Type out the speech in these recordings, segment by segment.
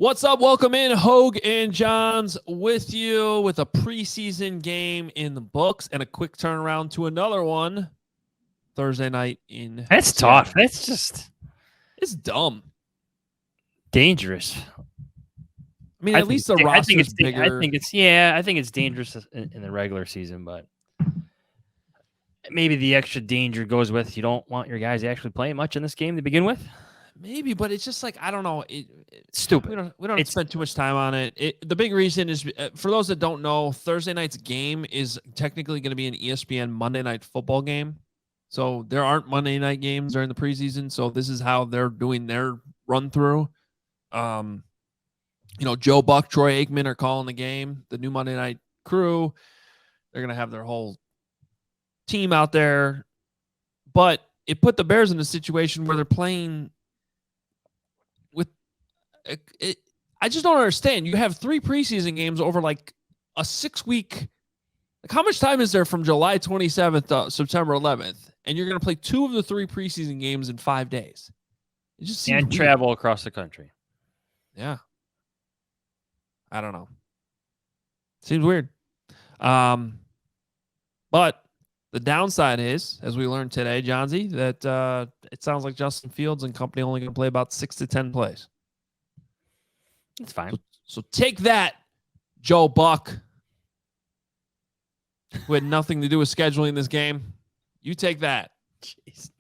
What's up? Welcome in. Hoge and Jahns with you with a preseason game in the books and a quick turnaround to another one Thursday night in That's Seattle. tough. That's just It's dumb. dangerous. I mean, at least the roster is bigger. I think it's dangerous in the regular season, but maybe the extra danger goes with you don't want your guys actually playing much in this game to begin with. Maybe, but it's just like, I don't know. Stupid. We don't spend too much time on it. The big reason is, for those that don't know, Thursday night's game is technically going to be an ESPN Monday Night Football game. So there aren't Monday night games during the preseason. So this is how they're doing their run through. Joe Buck, Troy Aikman are calling the game. The new Monday night crew, they're going to have their whole team out there. But it put the Bears in a situation where they're playing with it. I just don't understand. You have 3 preseason games over like a 6-week. Like, how much time is there from July 27th to September 11th? And you're going to play 2 of the 3 preseason games in 5 days. It just seems weird. Travel across the country. Yeah. I don't know. Seems weird. But the downside is, as we learned today, Johnsy, that it sounds like Justin Fields and company only going to play about 6 to 10 plays. It's fine. So take that, Joe Buck, who had nothing to do with scheduling this game. You take that. Jeez.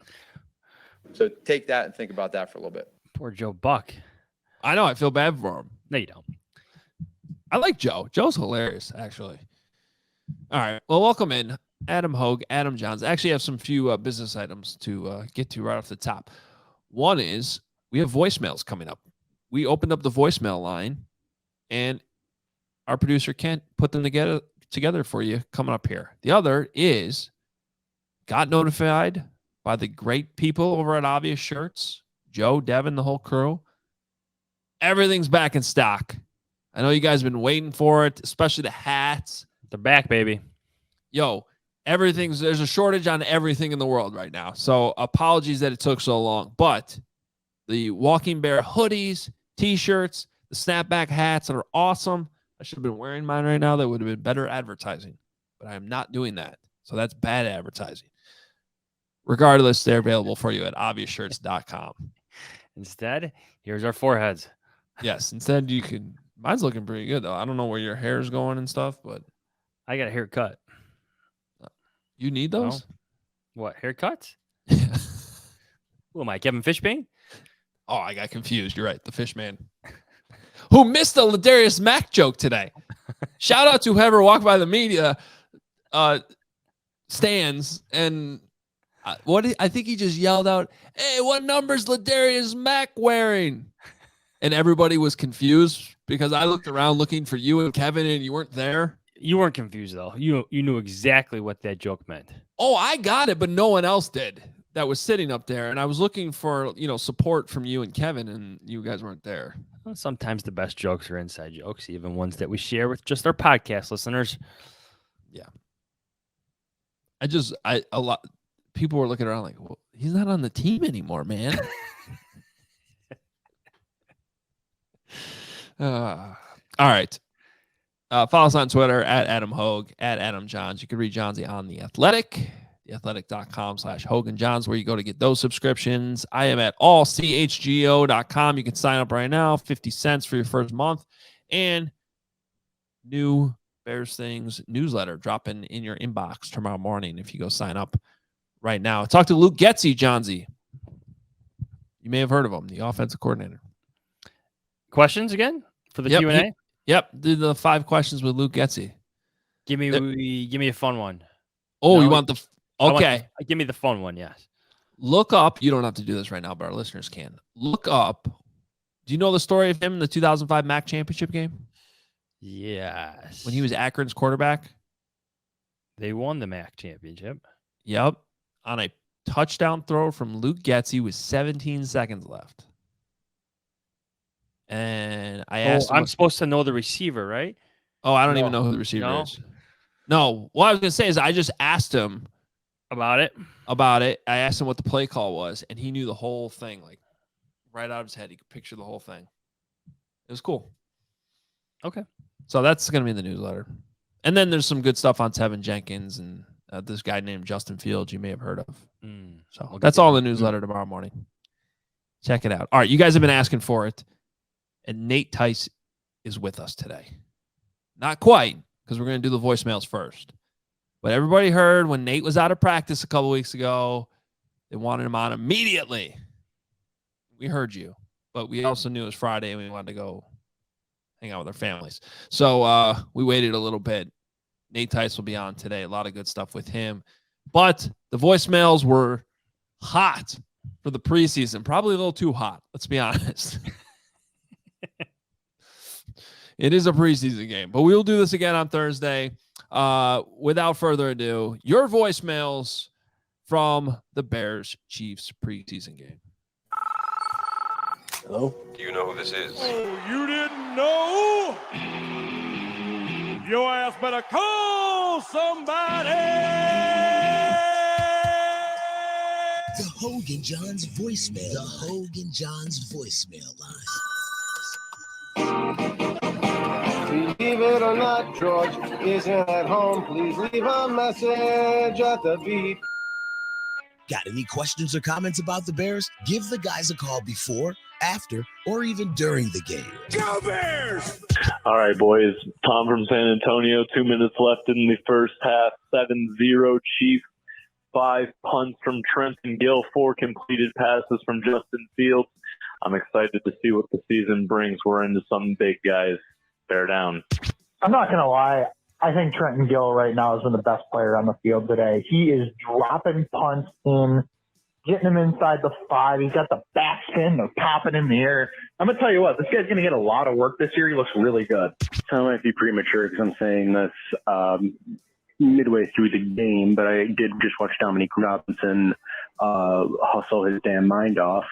So take that and think about that for a little bit. Poor Joe Buck. I know. I feel bad for him. No, you don't. I like Joe. Joe's hilarious, actually. All right. Well, welcome in, Adam Hoge, Adam Jahns. Actually, I have some few business items to get to right off the top. One is we have voicemails coming up. We opened up the voicemail line, and our producer Kent put them together for you coming up here. The other is got notified by the great people over at Obvious Shirts, Joe, Devin, the whole crew. Everything's back in stock. I know you guys have been waiting for it, especially the hats. They're back, baby. Yo, there's a shortage on everything in the world right now. So apologies that it took so long. But the Walking Bear hoodies, T-shirts, the snapback hats that are awesome. I should have been wearing mine right now. That would have been better advertising. But I am not doing that. So that's bad advertising. Regardless, they're available for you at obviousshirts.com. Instead, here's our foreheads. Yes, instead you can. Mine's looking pretty good, though. I don't know where your hair is going and stuff, but I got a haircut. You need those? No? What, haircuts? Who am I, Kevin Fishbane? Oh, I got confused. You're right. The fish man. Who missed the Ladarius Mack joke today. Shout out to whoever walked by the media stands and I think he just yelled out, "Hey, what number's Ladarius Mack wearing?" And everybody was confused because I looked around looking for you and Kevin and you weren't there. You weren't confused, though. You knew exactly what that joke meant. Oh, I got it, but no one else did that was sitting up there. And I was looking for, support from you and Kevin, and you guys weren't there. Well, sometimes the best jokes are inside jokes, even ones that we share with just our podcast listeners. Yeah. A lot people were looking around like, well, he's not on the team anymore, man. All right. Follow us on Twitter at Adam Hoge, at Adam Jahns. You can read Johnsy on The Athletic, theathletic.com/HoganJahns, where you go to get those subscriptions. I am at allchgo.com. You can sign up right now, 50 cents for your first month. And new Bears Things newsletter dropping in your inbox tomorrow morning if you go sign up right now. Talk to Luke Getsy, Johnsy. You may have heard of him, the offensive coordinator. Questions again for the Q&A? Yep, do the 5 questions with Luke Getsy. Give me a fun one. Oh, no, you want the okay? Give me the fun one. Yes. Look up. You don't have to do this right now, but our listeners can look up. Do you know the story of him in the 2005 MAC championship game? Yes. When he was Akron's quarterback, they won the MAC championship. Yep, on a touchdown throw from Luke Getsy with 17 seconds left. And I asked him, I'm supposed to know the receiver, right? Oh, I don't even know who the receiver is. No. What I was going to say is I just asked him about it. I asked him what the play call was, and he knew the whole thing, like right out of his head. He could picture the whole thing. was cool. Okay. So that's going to be in the newsletter. And then there's some good stuff on Tevin Jenkins and this guy named Justin Fields you may have heard of. So that's all in the newsletter tomorrow morning. Check it out. All right, you guys have been asking for it. And Nate Tice is with us today. Not quite, because we're going to do the voicemails first. But everybody heard when Nate was out of practice a couple weeks ago, they wanted him on immediately. We heard you. But we also knew it was Friday and we wanted to go hang out with our families. So we waited a little bit. Nate Tice will be on today. A lot of good stuff with him. But the voicemails were hot for the preseason. Probably a little too hot, let's be honest. It is a preseason game, but we'll do this again on Thursday. Without further ado, your voicemails from the Bears-Chiefs preseason game. Hello? Do you know who this is? Oh, you didn't know? Your ass better call somebody! The Hoge Jahns voicemail. The Hoge Jahns voicemail line. Believe it or not, George isn't at home. Please leave a message at the beep. Got any questions or comments about the Bears? Give the guys a call before, after, or even during the game. Go Bears! All right, boys. Tom from San Antonio. 2 minutes left in the first half. 7-0 Chiefs. 5 punts from Trenton Gill. 4 completed passes from Justin Fields. I'm excited to see what the season brings. We're into some big guys. Bear down. I'm not going to lie. I think Trenton Gill right now has been the best player on the field today. He is dropping punts in, getting them inside the 5. He's got the backspin. They're popping in the air. I'm going to tell you what, this guy's going to get a lot of work this year. He looks really good. I might be premature because I'm saying this midway through the game, but I did just watch Dominique Robinson hustle his damn mind off.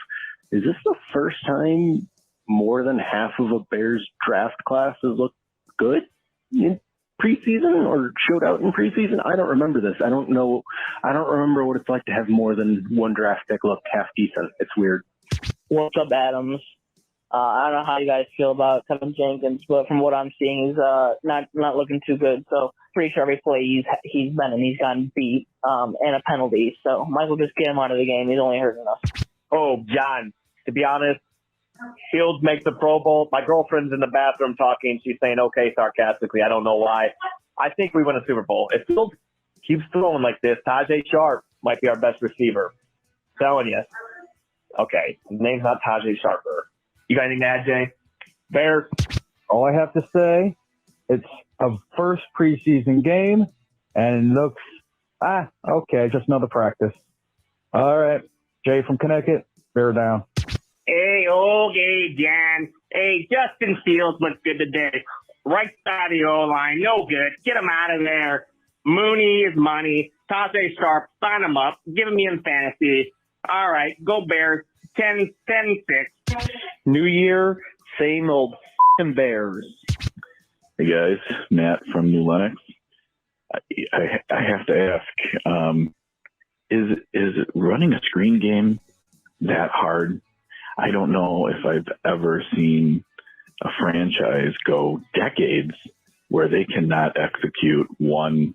Is this the first time more than half of a Bears draft class has looked good in preseason or showed out in preseason? I don't remember this. I don't know. I don't remember what it's like to have more than one draft pick look half decent. It's weird. What's up, Adams? I don't know how you guys feel about Tevin Jenkins, but from what I'm seeing, he's not looking too good. So pretty sure every play he's been in, he's gotten beat and a penalty. So Michael, just get him out of the game. He's only hurting us. Oh, John, to be honest, Fields makes the Pro Bowl. My girlfriend's in the bathroom talking. She's saying, okay, sarcastically. I don't know why. I think we win a Super Bowl. If Fields keeps throwing like this, Tajay Sharp might be our best receiver. Telling you. Okay, his name's not Tajay Sharper. You got anything to add, Jay? Bears? All I have to say, it's a first preseason game, and it looks, okay, just another practice. All right, Jay from Connecticut, bear down. Hey, Hoge Jahns. Hey, Justin Fields looks good today. Right side of the O-line, no good. Get him out of there. Mooney is money. Tajay Sharp, sign him up. Give him in fantasy. All right, go Bears. 10-6. New year, same old Bears. Hey, guys. Matt from New Lenox. I have to ask, is running a screen game that hard? I don't know if I've ever seen a franchise go decades where they cannot execute one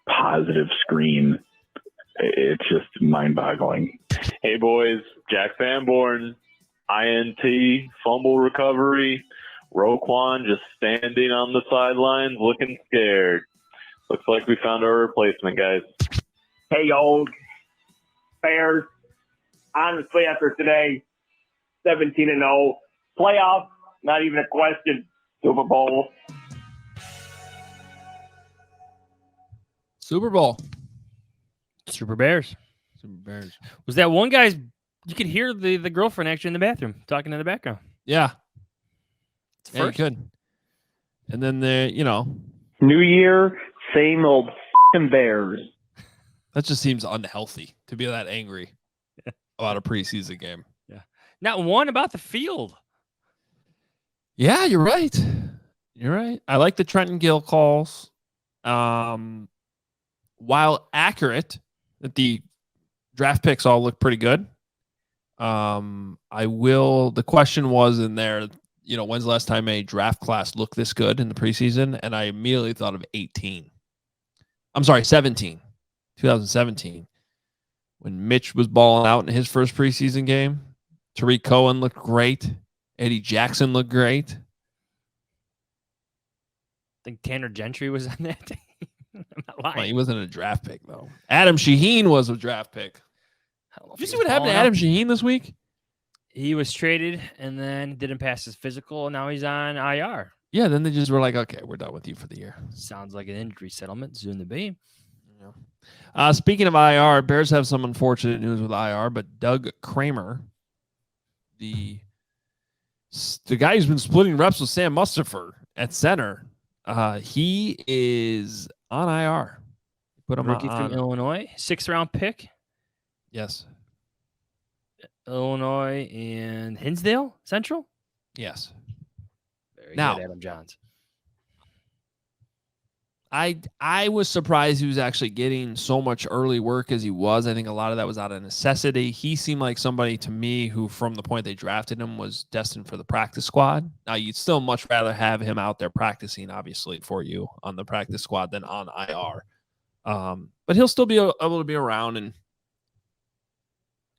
positive screen. It's just mind-boggling. Hey, boys. Jack Sanborn, INT, fumble recovery. Roquan just standing on the sidelines looking scared. Looks like we found our replacement, guys. Hey, old Bears. Honestly, after today, 17-0. Playoffs, not even a question. Super Bowl. Super Bowl. Super Bears. Super Bears. Was that one guy's, you could hear the girlfriend actually in the bathroom talking in the background. Yeah. It's Yeah, you first. could. And then there, New year, same old Bears. that just seems unhealthy to be that angry about a preseason game. Not one about the field. Yeah, you're right. You're right. I like the Trenton Gill calls. While accurate, that the draft picks all look pretty good. The question was in there, when's the last time a draft class looked this good in the preseason? And I immediately thought of 2017, when Mitch was balling out in his first preseason game. Tariq Cohen looked great. Eddie Jackson looked great. I think Tanner Gentry was on that team. I'm not lying. Well, he wasn't a draft pick, though. Adam Shaheen was a draft pick. Did you see what happened to Adam Shaheen this week? He was traded and then didn't pass his physical, and now he's on IR. Yeah, then they just were like, okay, we're done with you for the year. Sounds like an injury settlement. Soon to be. Speaking of IR, Bears have some unfortunate news with IR, but Doug Kramer, the guy who's been splitting reps with Sam Mustipher at center, he is on IR. Put him Rookie on from Illinois, 6th-round pick. Yes. Illinois and Hinsdale Central? Yes. Very Now, good, Adam Jahns. I was surprised he was actually getting so much early work as he was. I think a lot of that was out of necessity. He seemed like somebody to me who, from the point they drafted him, was destined for the practice squad. Now, you'd still much rather have him out there practicing, obviously, for you on the practice squad than on IR. But he'll still be able to be around and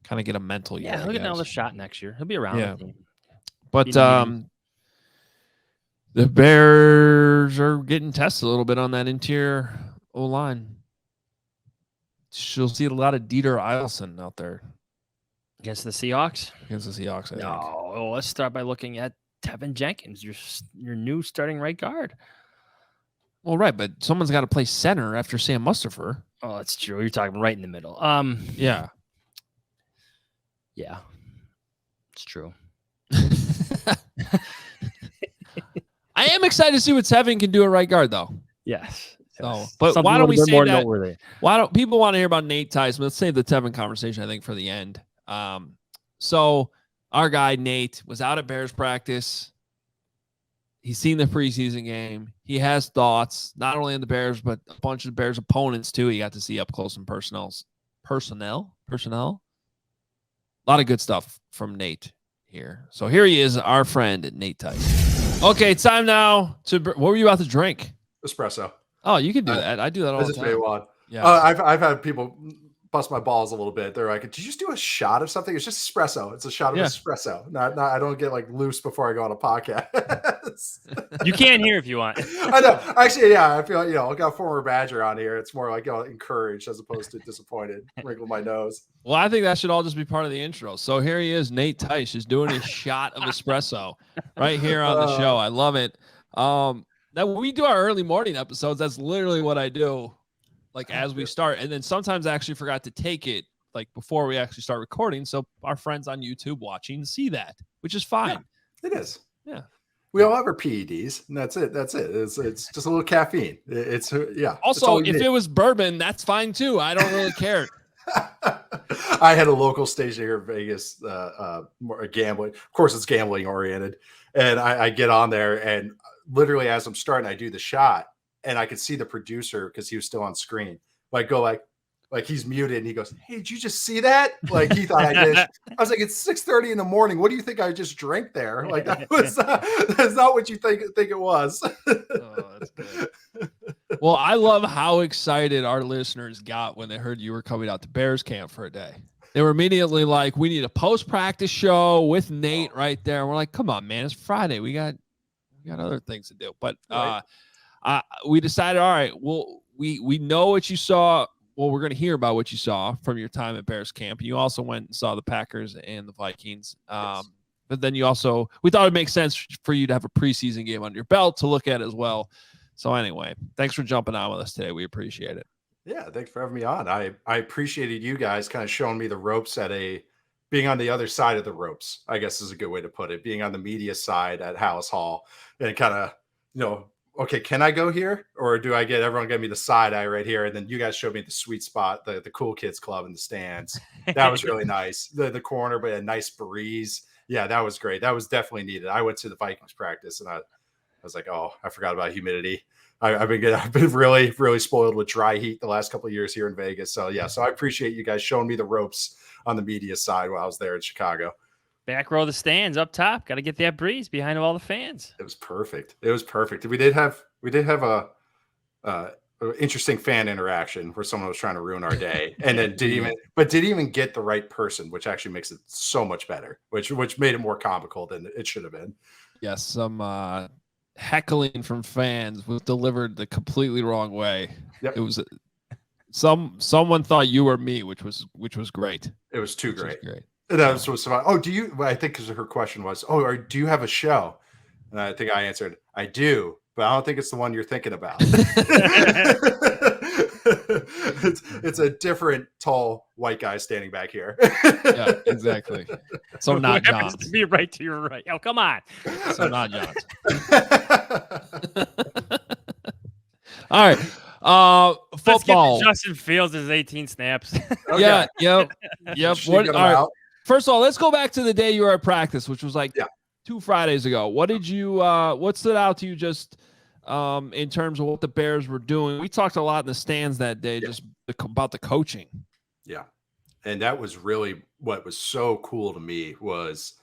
kind of get a mental year. Yeah, he'll get another shot next year. He'll be around. Yeah. The team. But the Bears are getting tested a little bit on that interior O-line. She'll see a lot of Dieter Eilson out there. Against the Seahawks? Against the Seahawks, I think. No, let's start by looking at Tevin Jenkins, your new starting right guard. Well, right, but someone's got to play center after Sam Mustipher. Oh, that's true. You're talking right in the middle. Yeah. Yeah. It's true. I am excited to see what Tevin can do at right guard, though. Yes. So, but why don't we say more that? noteworthy. Why don't people want to hear about Nate Tice? Let's save the Tevin conversation, I think, for the end. So our guy Nate was out at Bears practice. He's seen the preseason game. He has thoughts, not only on the Bears, but a bunch of the Bears opponents too. He got to see up close and personnel. A lot of good stuff from Nate here. So here he is, our friend Nate Tice. Okay, it's time now to. What were you about to drink? Espresso. Oh, you can do that. I do that all the time. Yeah. I've had people bust my balls a little bit. They're like, "Did you just do a shot of something?" It's just espresso. It's a shot of espresso. Not. I don't get like loose before I go on a podcast. You can hear if you want. I know. Actually, yeah. I feel I got former Badger on here. It's more like encouraged as opposed to disappointed. Wrinkle my nose. Well, I think that should all just be part of the intro. So here he is, Nate Tice, is doing a shot of espresso right here on the show. I love it. Now when we do our early morning episodes, that's literally what I do. Like as we start, and then sometimes I actually forgot to take it like before we actually start recording. So our friends on YouTube watching see that, which is fine. Yeah, it is. Yeah. We all have our PEDs, and that's it. It's just a little caffeine. It's yeah. Also, if it was bourbon, that's fine too. I don't really care. I had a local station here in Vegas, more gambling. Of course, it's gambling oriented, and I get on there, and literally as I'm starting, I do the shot. And I could see the producer because he was still on screen. Like go like he's muted and he goes, "Hey, did you just see that?" Like he thought I did. I was like, "It's 6:30 in the morning. What do you think I just drank there?" Like that's not what you think it was. Oh, that's good. Well, I love how excited our listeners got when they heard you were coming out to Bears camp for a day. They were immediately like, "We need a post-practice show with Nate right there." And we're like, "Come on, man! It's Friday. We got other things to do." But we decided, all right, well, we know what you saw. Well, we're going to hear about what you saw from your time at Bears camp. You also went and saw the Packers and the Vikings. Yes. But then we thought it'd make sense for you to have a preseason game under your belt to look at as well. So anyway, thanks for jumping on with us today. We appreciate it. Yeah, thanks for having me on. I appreciated you guys kind of showing me the ropes being on the other side of the ropes, I guess is a good way to put it, being on the media side at Hallis Hall and kind of, okay, can I go here? Or do I get everyone give me the side eye right here? And then you guys showed me the sweet spot, the cool kids club in the stands. That was really nice. The corner, but a nice breeze. Yeah, that was great. That was definitely needed. I went to the Vikings practice and I was like, oh, I forgot about humidity. I've been really, really spoiled with dry heat the last couple of years here in Vegas. So yeah, so I appreciate you guys showing me the ropes on the media side while I was there in Chicago. Back row of the stands up top. Got to get that breeze behind all the fans. It was perfect. It was perfect. We did have a interesting fan interaction where someone was trying to ruin our day, and then didn't even get the right person, which actually makes it so much better. Which made it more comical than it should have been. Yes, some heckling from fans was delivered the completely wrong way. Yep. It was someone thought you were me, which was great. It was too great. Great. And that was supposed to. Oh, do you? I think because her question was, "Oh, do you have a show?" And I think I answered, "I do, but I don't think it's the one you're thinking about." it's a different tall white guy standing back here. Yeah, exactly. So not Johns. To be right to your right. Oh, come on. So not Johns. All right. Football. Let's get Justin Fields his 18 snaps. Okay. Yeah. Yep. All right. First of all, let's go back to the day you were at practice, which was like 2 Fridays ago. What did you? What stood out to you just in terms of what the Bears were doing? We talked a lot in the stands that day, just about the coaching. Yeah, and that was really what was so cool to me was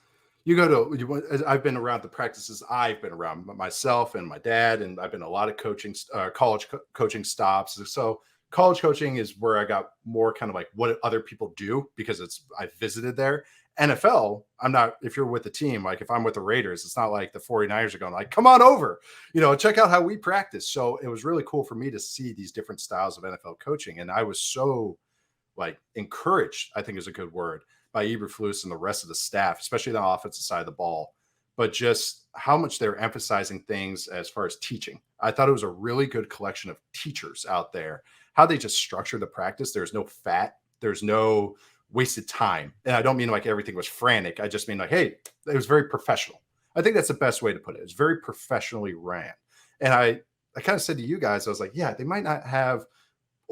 I've been around the practices I've been around myself and my dad, and I've been a lot of college coaching stops. So college coaching is where I got more kind of like what other people do because I visited there. NFL, if you're with the team, like if I'm with the Raiders, it's not like the 49ers are going like, come on over, check out how we practice. So it was really cool for me to see these different styles of NFL coaching. And I was so encouraged, I think is a good word, by Eberflus and the rest of the staff, especially the offensive side of the ball, but just how much they're emphasizing things as far as teaching. I thought it was a really good collection of teachers out there, how they just structure the practice. There's no fat. There's no wasted time. And I don't mean like everything was frantic. I just mean like, hey, it was very professional. I think that's the best way to put it. It's very professionally ran. And I kind of said to you guys, I was like, yeah, they might not have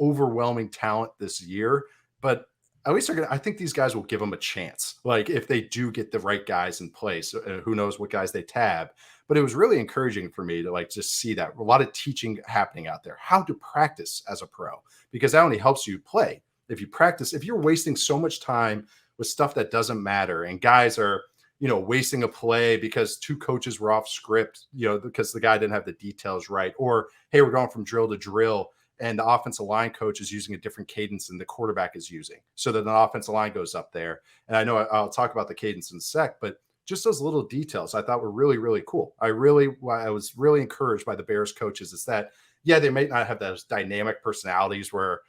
overwhelming talent this year, but at least I think these guys will give them a chance. Like if they do get the right guys in place, who knows what guys they tab. But it was really encouraging for me to just see that a lot of teaching happening out there, how to practice as a pro, because that only helps you play. If you practice, if you're wasting so much time with stuff that doesn't matter and guys are, wasting a play because 2 coaches were off script, because the guy didn't have the details right, or, hey, we're going from drill to drill and the offensive line coach is using a different cadence than the quarterback is using. So that the offensive line goes up there. And I know I'll talk about the cadence in a sec, but just those little details I thought were really, really cool. I was really encouraged by the Bears coaches is that, they may not have those dynamic personalities where,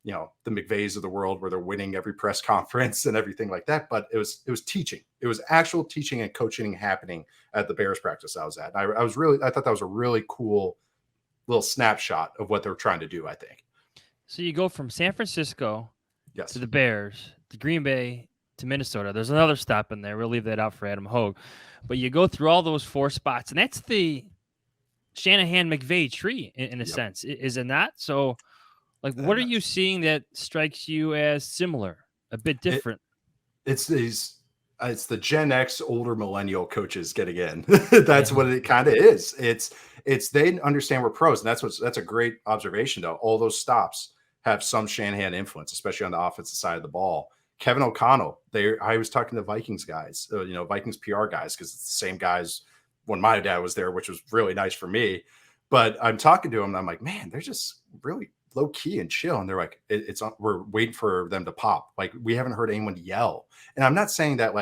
the McVays of the world where they're winning every press conference and everything like that. But it was teaching. It was actual teaching and coaching happening at the Bears practice I was at. I thought that was a really cool little snapshot of what they're trying to do, I think. So you go from San Francisco to the Bears, to Green Bay, to Minnesota. There's another stop in there. We'll leave that out for Adam Hoge. But you go through all those 4 spots, and that's the Shanahan-McVay tree in a sense, is it not? So, what are you seeing that strikes you as similar, a bit different? It's the Gen X older millennial coaches getting in. That's what it kind of is. It's they understand we're pros, and that's a great observation though. All those stops have some Shanahan influence, especially on the offensive side of the ball. Kevin O'Connell, I was talking to Vikings guys, Vikings PR guys, because it's the same guys when my dad was there, which was really nice for me. But I'm talking to them and I'm like, man, they're just really low key and chill. And they're like, we're waiting for them to pop. Like we haven't heard anyone yell. And I'm not saying that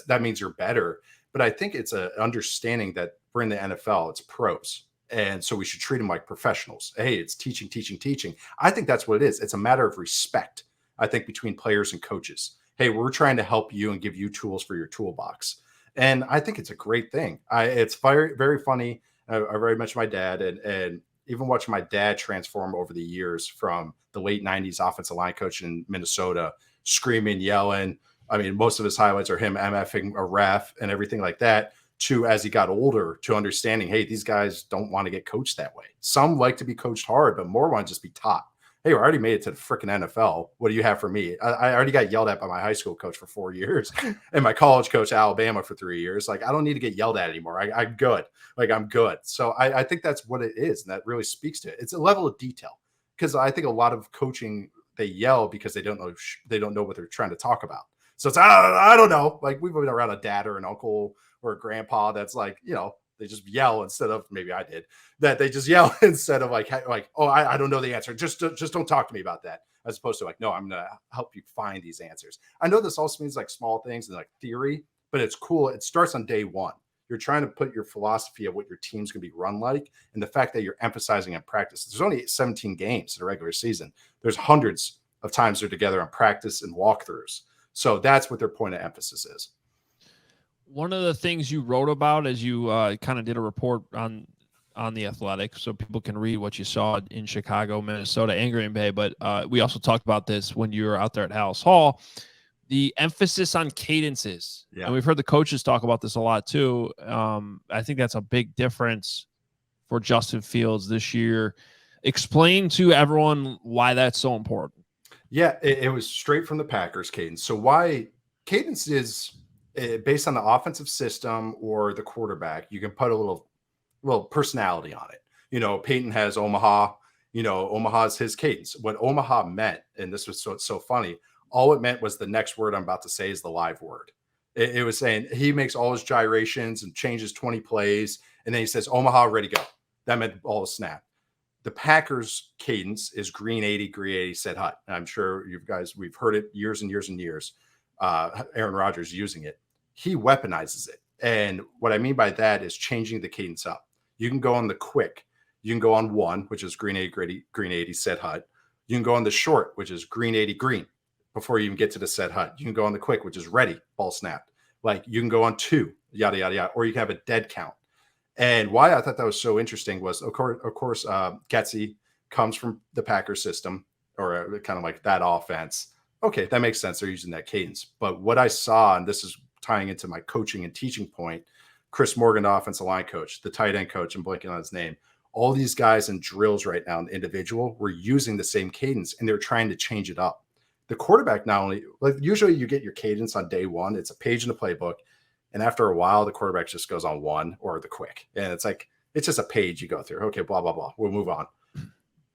that means you're better, but I think it's an understanding that we're in the NFL, it's pros. And so we should treat them like professionals. Hey, it's teaching. I think that's what it is. It's a matter of respect, I think, between players and coaches. Hey, we're trying to help you and give you tools for your toolbox. And I think it's a great thing. It's very, very funny. I already mentioned my dad and even watching my dad transform over the years from the late 90s offensive line coach in Minnesota, screaming, yelling. I mean, most of his highlights are him MFing a ref and everything like that, to as he got older, to understanding, hey, these guys don't want to get coached that way. Some like to be coached hard, but more want to just be taught. Hey, I already made it to the freaking NFL. What do you have for me? I already got yelled at by my high school coach for 4 years and my college coach at Alabama for 3 years. I don't need to get yelled at anymore. I'm good. I'm good. So I think that's what it is. And that really speaks to it. It's a level of detail, because I think a lot of coaching, they yell because they don't know what they're trying to talk about. So it's, I don't know. Like we've been around a dad or an uncle or a grandpa that's like, they just yell instead of, maybe I did, that they just yell instead of like, oh, I don't know the answer. Just don't talk to me about that. As opposed to like, no, I'm going to help you find these answers. I know this also means like small things and like theory, but it's cool. It starts on day one. You're trying to put your philosophy of what your team's going to be run like, and the fact that you're emphasizing in practice. There's only 17 games in a regular season. There's hundreds of times they're together on practice and walkthroughs. So that's what their point of emphasis is. One of the things you wrote about as you kind of did a report on The Athletic, so people can read what you saw in Chicago, Minnesota, and Green Bay, but we also talked about this when you were out there at House Hall, the emphasis on cadences. Yeah. And we've heard the coaches talk about this a lot too. I think that's a big difference for Justin Fields this year. Explain to everyone why that's so important. Yeah, it was straight from the Packers cadence. So why cadence is based on the offensive system or the quarterback, you can put a little personality on it. Peyton has Omaha, Omaha's his cadence. What Omaha meant, and this was so funny, all it meant was the next word I'm about to say is the live word. It was saying he makes all his gyrations and changes 20 plays, and then he says, Omaha, ready, go. That meant the ball is snap. The Packers cadence is green 80, green 80, set hut. I'm sure we've heard it years and years and years. Aaron Rodgers using it. He weaponizes it. And what I mean by that is changing the cadence up. You can go on the quick. You can go on one, which is green 80, green 80, set hut. You can go on the short, which is green 80, green, before you even get to the set hut. You can go on the quick, which is ready, ball snapped. Like you can go on two, yada, yada, yada, or you can have a dead count. And why I thought that was so interesting was, of course, Getsy comes from the Packers system, or kind of like that offense. Okay, that makes sense. They're using that cadence. But what I saw, and this is tying into my coaching and teaching point, Chris Morgan, the offensive line coach, the tight end coach, I'm blanking on his name. All these guys in drills right now, individual, were using the same cadence, and they're trying to change it up. The quarterback not only, like usually you get your cadence on day one, it's a page in the playbook. And after a while, the quarterback just goes on one or the quick. And it's like, it's just a page you go through. Okay, blah, blah, blah. We'll move on.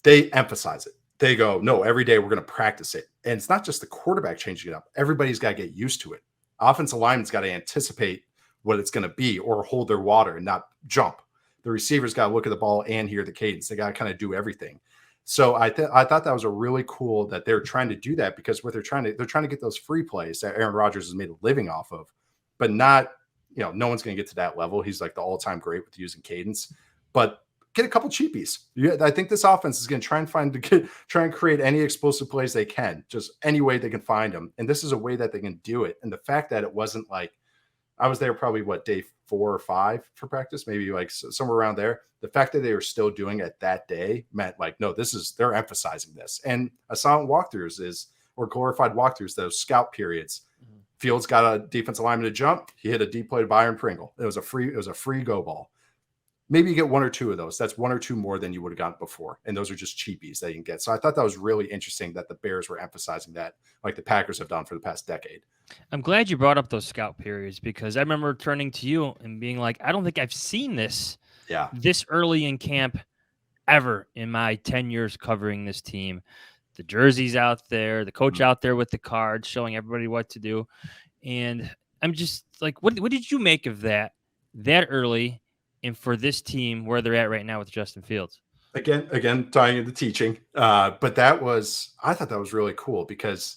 They emphasize it. They go, no, every day we're going to practice it. And it's not just the quarterback changing it up. Everybody's got to get used to it. Offensive lineman's got to anticipate what it's going to be or hold their water and not jump. The receivers got to look at the ball and hear the cadence. They got to kind of do everything. So I thought that was a really cool that they're trying to do that, because what they're trying to get those free plays that Aaron Rodgers has made a living off of, but not, no one's going to get to that level. He's like the all-time great with using cadence, but get a couple cheapies. I think this offense is going to try and create any explosive plays they can, just any way they can find them. And this is a way that they can do it. And the fact that it wasn't like, I was there probably day 4 or 5 for practice, maybe like somewhere around there. The fact that they were still doing it that day meant like, no, they're emphasizing this. And a silent walkthroughs or glorified walkthroughs, those scout periods. Fields got a defensive lineman to jump. He hit a deep play to Byron Pringle. It was a free go ball. Maybe you get 1 or 2 of those. That's 1 or 2 more than you would have gotten before. And those are just cheapies that you can get. So I thought that was really interesting that the Bears were emphasizing that, like the Packers have done for the past decade. I'm glad you brought up those scout periods, because I remember turning to you and being like, I don't think I've seen this this early in camp ever in my 10 years covering this team. The jerseys out there, the coach out there with the cards showing everybody what to do. And I'm just like, what did you make of that early, and for this team where they're at right now with Justin Fields? Again, tying into teaching. But I thought that was really cool, because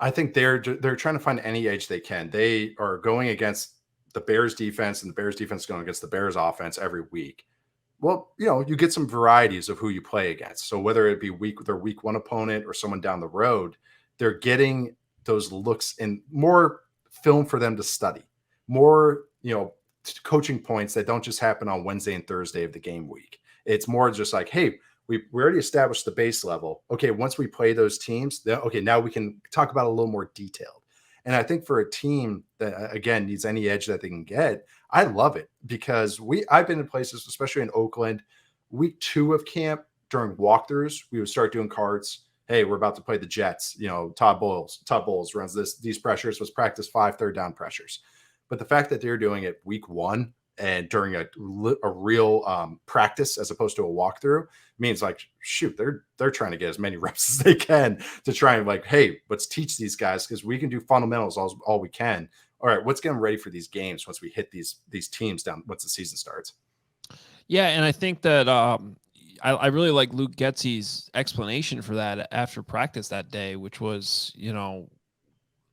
I think they're trying to find any edge they can. They are going against the Bears defense, and the Bears defense is going against the Bears offense every week. Well, you get some varieties of who you play against. So whether it be their week 1 opponent or someone down the road, they're getting those looks and more film for them to study, more, coaching points that don't just happen on Wednesday and Thursday of the game week. It's more just like, hey, we already established the base level. Okay, once we play those teams, now we can talk about it a little more detailed. And I think for a team that, again, needs any edge that they can get, I love it, because I've been in places, especially in Oakland, week 2 of camp, during walkthroughs, we would start doing cards. Hey, we're about to play the Jets. Todd Bowles runs these pressures. Let's practice 5 third down pressures. But the fact that they're doing it week 1 and during a real practice as opposed to a walkthrough means like, shoot, they're trying to get as many reps as they can to try and like, hey, let's teach these guys because we can do fundamentals all we can. All right, let's get them ready for these games once we hit these teams down once the season starts. Yeah, and I think that I really like Luke Getsy's explanation for that after practice that day, which was,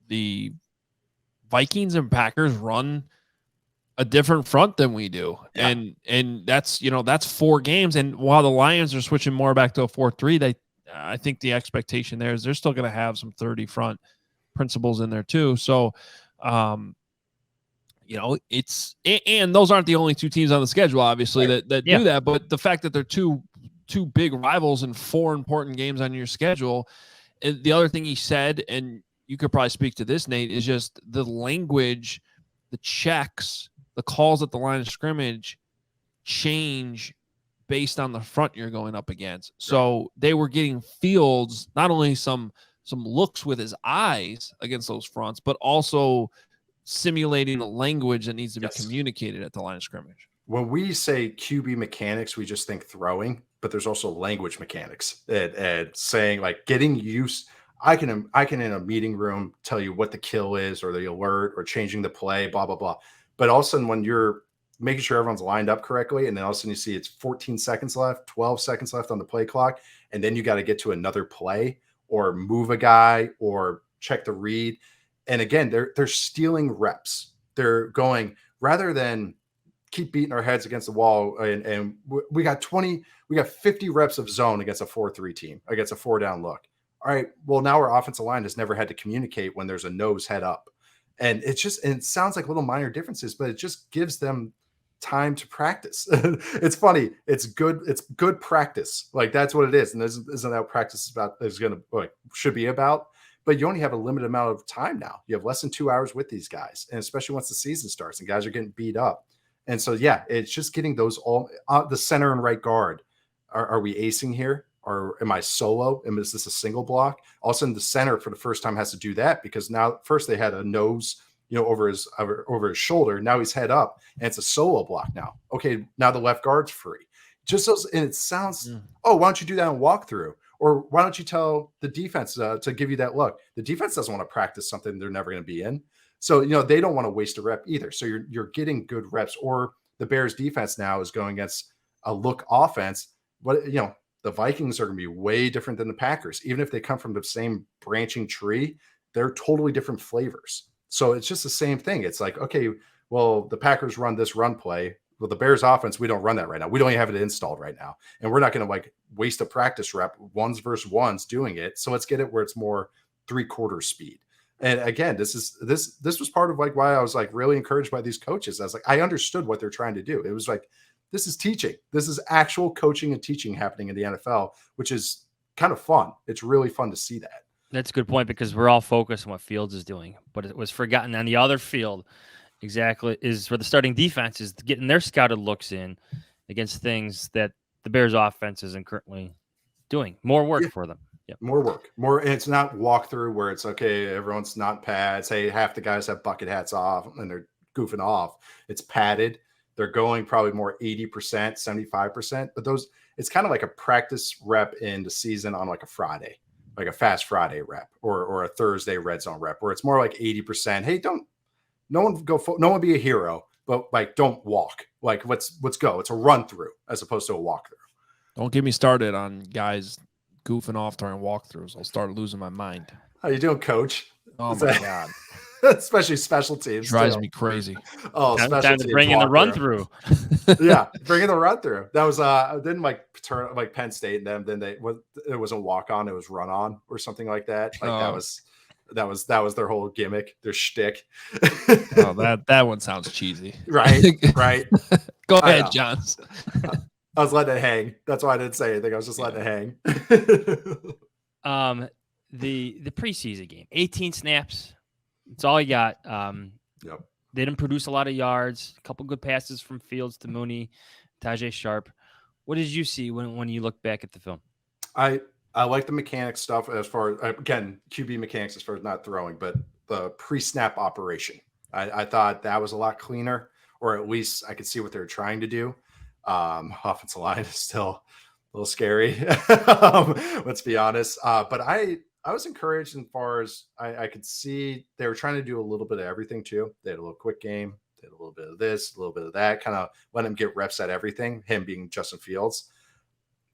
the Vikings and Packers run a different front than we do. Yeah. And that's, that's 4 games. And while the Lions are switching more back to a 4-3, I think the expectation there is they're still going to have some 30 front principles in there too. So, and those aren't the only 2 teams on the schedule, obviously, that do that. But the fact that they're two big rivals and 4 important games on your schedule. And the other thing he said, and you could probably speak to this, Nate, is just the language, the checks, the calls at the line of scrimmage change based on the front you're going up against. So they were getting Fields, not only some looks with his eyes against those fronts, but also simulating the language that needs to be communicated at the line of scrimmage. When we say QB mechanics, we just think throwing, but there's also language mechanics and saying like getting used. I can in a meeting room tell you what the kill is or the alert or changing the play, blah, blah, blah. But all of a sudden when you're making sure everyone's lined up correctly, and then all of a sudden you see it's 14 seconds left, 12 seconds left on the play clock, and then you got to get to another play or move a guy or check the read. And again, they're stealing reps. They're going rather than keep beating our heads against the wall. And we got 50 reps of zone against a 4-3 team, against a 4-down look. All right. Well, now our offensive line has never had to communicate when there's a nose head up. And it sounds like little minor differences, but it just gives them time to practice. It's funny. It's good practice. Like that's what it is. And this isn't that practice should be about. But you only have a limited amount of time now. You have less than 2 hours with these guys, and especially once the season starts and guys are getting beat up. And so, yeah, it's just getting those all the center and right guard. Are we acing here? Or am I solo? Is this a single block? All of a sudden, the center for the first time has to do that because now first they had a nose, over his shoulder. Now he's head up, and it's a solo block now. Okay, now the left guard's free. Just those, and it sounds. Oh, why don't you do that on walkthrough? Or why don't you tell the defense to give you that look? The defense doesn't want to practice something they're never going to be in. So, they don't want to waste a rep either. So you're getting good reps. Or the Bears defense now is going against a look offense. But, the Vikings are going to be way different than the Packers. Even if they come from the same branching tree, they're totally different flavors. So it's just the same thing. It's like, okay, well, the Packers run this run play. Well, the Bears offense, we don't run that right now. We don't even have it installed right now. And we're not going to waste a practice rep ones versus ones doing it. So let's get it where it's more 3/4 speed. And again, this was part of why I was really encouraged by these coaches. I was I understood what they're trying to do. It was this is teaching. This is actual coaching and teaching happening in the NFL, which is kind of fun. It's really fun to see that. That's a good point because we're all focused on what Fields is doing, but it was forgotten on the other field. Exactly, is for the starting defense is getting their scouted looks in against things that the Bears offense isn't currently doing. More work for them. Yep. More work. And it's not walkthrough where it's okay, everyone's not pads. Hey, half the guys have bucket hats off and they're goofing off. It's padded. They're going probably more 80%, 75%. But it's kind of like a practice rep in the season on a Friday, like a fast Friday rep or a Thursday red zone rep, where it's more like 80%. Hey, no one be a hero, but don't walk. Let's go. It's a run through as opposed to a walkthrough. Don't get me started on guys goofing off during walkthroughs. I'll start losing my mind. How you doing, Coach? Oh my God. Especially special teams. Drives me crazy. Oh, special teams. Bring in the run through. Yeah, bring in the run through. That was didn't Penn State and then it wasn't walk on, it was run on or something like that. That was their whole gimmick, their shtick. Oh, that one sounds cheesy. Right. Go ahead, Johns. I was letting it hang. That's why I didn't say anything. I was just letting it hang. The preseason game, 18 snaps. That's all you got. Yep. They didn't produce a lot of yards. A couple good passes from Fields to Mooney, Tajay Sharp. What did you see when you look back at the film? I like the mechanics stuff as far as, again, QB mechanics as far as not throwing, but the pre-snap operation. I thought that was a lot cleaner, or at least I could see what they're trying to do. Offensive line is still a little scary. Let's be honest. But I was encouraged as far as I could see they were trying to do a little bit of everything too. They had a little quick game, they had a little bit of this, a little bit of that, kind of let him get reps at everything, him being Justin Fields.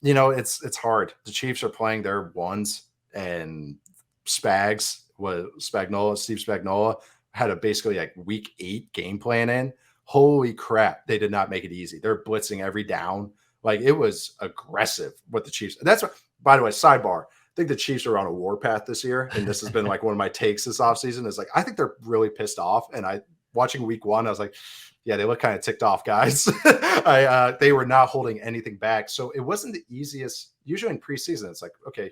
You know, it's hard. The Chiefs are playing their ones, and Steve Spagnuolo had a basically like week 8 game plan in. Holy crap, they did not make it easy. They're blitzing every down. Like, it was aggressive with the Chiefs. That's what, by the way, sidebar. I think the Chiefs are on a warpath this year, and this has been like one of my takes this offseason is like, I think they're really pissed off. And watching week 1, I was like, yeah, they look kind of ticked off, guys. They were not holding anything back. So it wasn't the easiest. Usually in preseason, it's like, okay,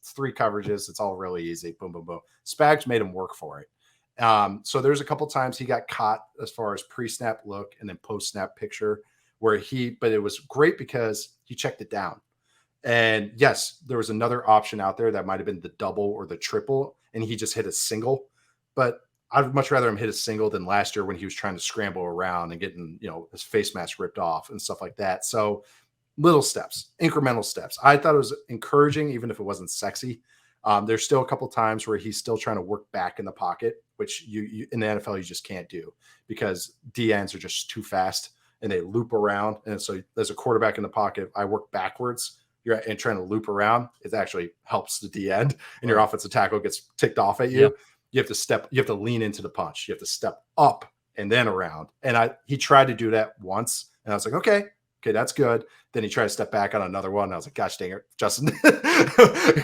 3 coverages. It's all really easy. Boom, boom, boom. Spags made him work for it. So there's a couple times he got caught as far as pre-snap look and then post-snap picture but it was great because he checked it down. And yes, there was another option out there that might've been the double or the triple, and he just hit a single, but I'd much rather him hit a single than last year when he was trying to scramble around and getting, his face mask ripped off and stuff like that. So little steps, incremental steps. I thought it was encouraging, even if it wasn't sexy. There's still a couple times where he's still trying to work back in the pocket, which you in the NFL, you just can't do because DNs are just too fast and they loop around. And so there's a quarterback in the pocket. I work backwards. And trying to loop around. It actually helps the D end, and your offensive tackle gets ticked off at you. Yep. You have to lean into the punch. You have to step up and then around. And he tried to do that once, and I was like, okay, that's good. Then he tried to step back on another one. And I was like, gosh dang it, Justin,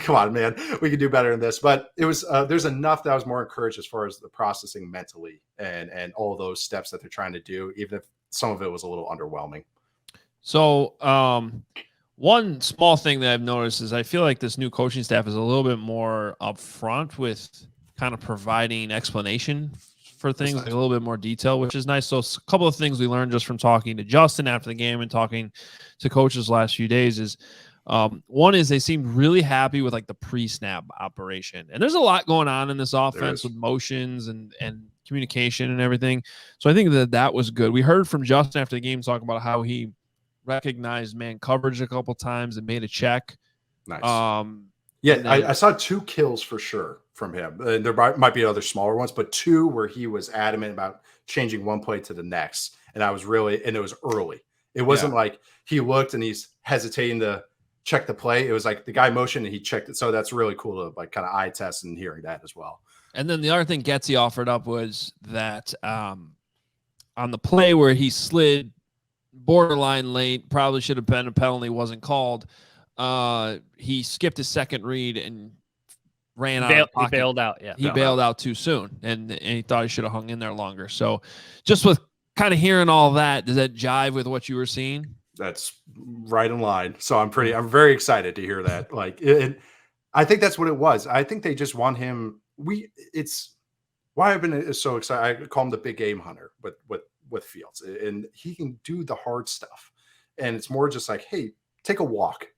come on, man, we can do better than this. But it was there's enough that I was more encouraged as far as the processing mentally and all those steps that they're trying to do, even if some of it was a little underwhelming. So, one small thing that I've noticed is I feel like this new coaching staff is a little bit more upfront with kind of providing explanation for things, like a little bit more detail, which is nice. So a couple of things we learned just from talking to Justin after the game and talking to coaches last few days is one is they seemed really happy with like the pre-snap operation. And there's a lot going on in this offense with motions and communication and everything. So I think that was good. We heard from Justin after the game talking about how he recognized man coverage a couple times and made a check. Nice. I saw 2 kills for sure from him. There might be other smaller ones, but 2 where he was adamant about changing one play to the next. And it was early. It wasn't like he looked and he's hesitating to check the play. It was like the guy motioned and he checked it. So that's really cool to like kind of eye test and hearing that as well. And then the other thing Getsy offered up was that on the play where he slid borderline late, probably should have been a penalty, wasn't called. He skipped his second read and ran out of the pocket. He bailed out. Yeah, he bailed out too soon, and he thought he should have hung in there longer. So, just with kind of hearing all that, does that jive with what you were seeing? That's right in line. So I'm very excited to hear that. Like, I think that's what it was. I think they just want him. It's why I've been so excited. I call him the big game hunter with Fields, and he can do the hard stuff. And it's more just like, hey, take a walk,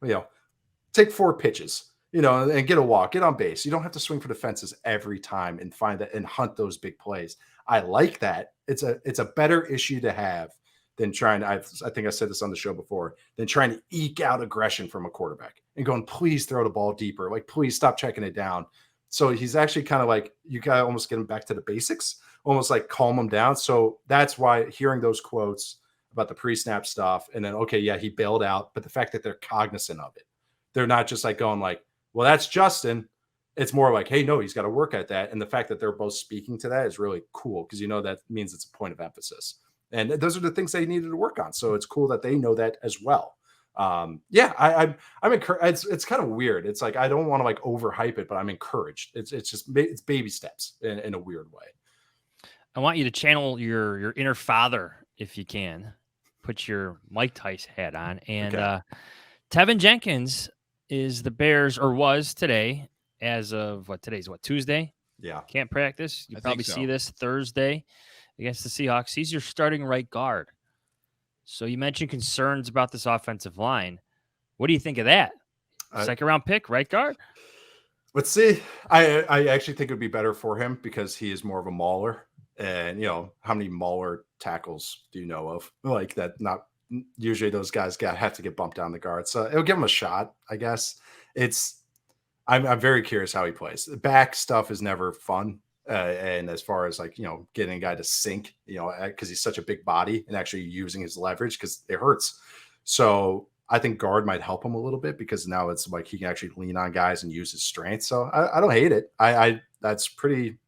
take 4 pitches, and get a walk, get on base. You don't have to swing for the fences every time and find that and hunt those big plays. I like that. It's a better issue to have than trying. I think I said this on the show before, than trying to eke out aggression from a quarterback and going, please throw the ball deeper. Like, please stop checking it down. So he's actually kind of like, you got to almost get him back to the basics, almost like calm him down. So that's why hearing those quotes about the pre-snap stuff and then, okay, yeah, he bailed out, but the fact that they're cognizant of it, they're not just like going like, well, that's Justin. It's more like, hey, no, he's got to work at that. And the fact that they're both speaking to that is really cool because, that means it's a point of emphasis. And those are the things they needed to work on. So it's cool that they know that as well. I'm encouraged. It's kind of weird. It's like, I don't want to like overhype it, but I'm encouraged. It's baby steps in a weird way. I want you to channel your inner father if you can. Put your Mike Tice hat on. And Tevin Jenkins is the Bears, or was today, as of today's Tuesday? Yeah. Can't practice. You probably see this Thursday against the Seahawks. He's your starting right guard. So you mentioned concerns about this offensive line. What do you think of that? Second round pick, right guard? Let's see. I actually think it would be better for him because he is more of a mauler. And, how many mauler tackles do you know of like that? Not usually those guys have to get bumped down the guard. So it'll give him a shot, I guess. I'm very curious how he plays. The back stuff is never fun. And as far as like, getting a guy to sink, because he's such a big body and actually using his leverage because it hurts. So I think guard might help him a little bit because now it's like he can actually lean on guys and use his strength. So I don't hate it. That's pretty.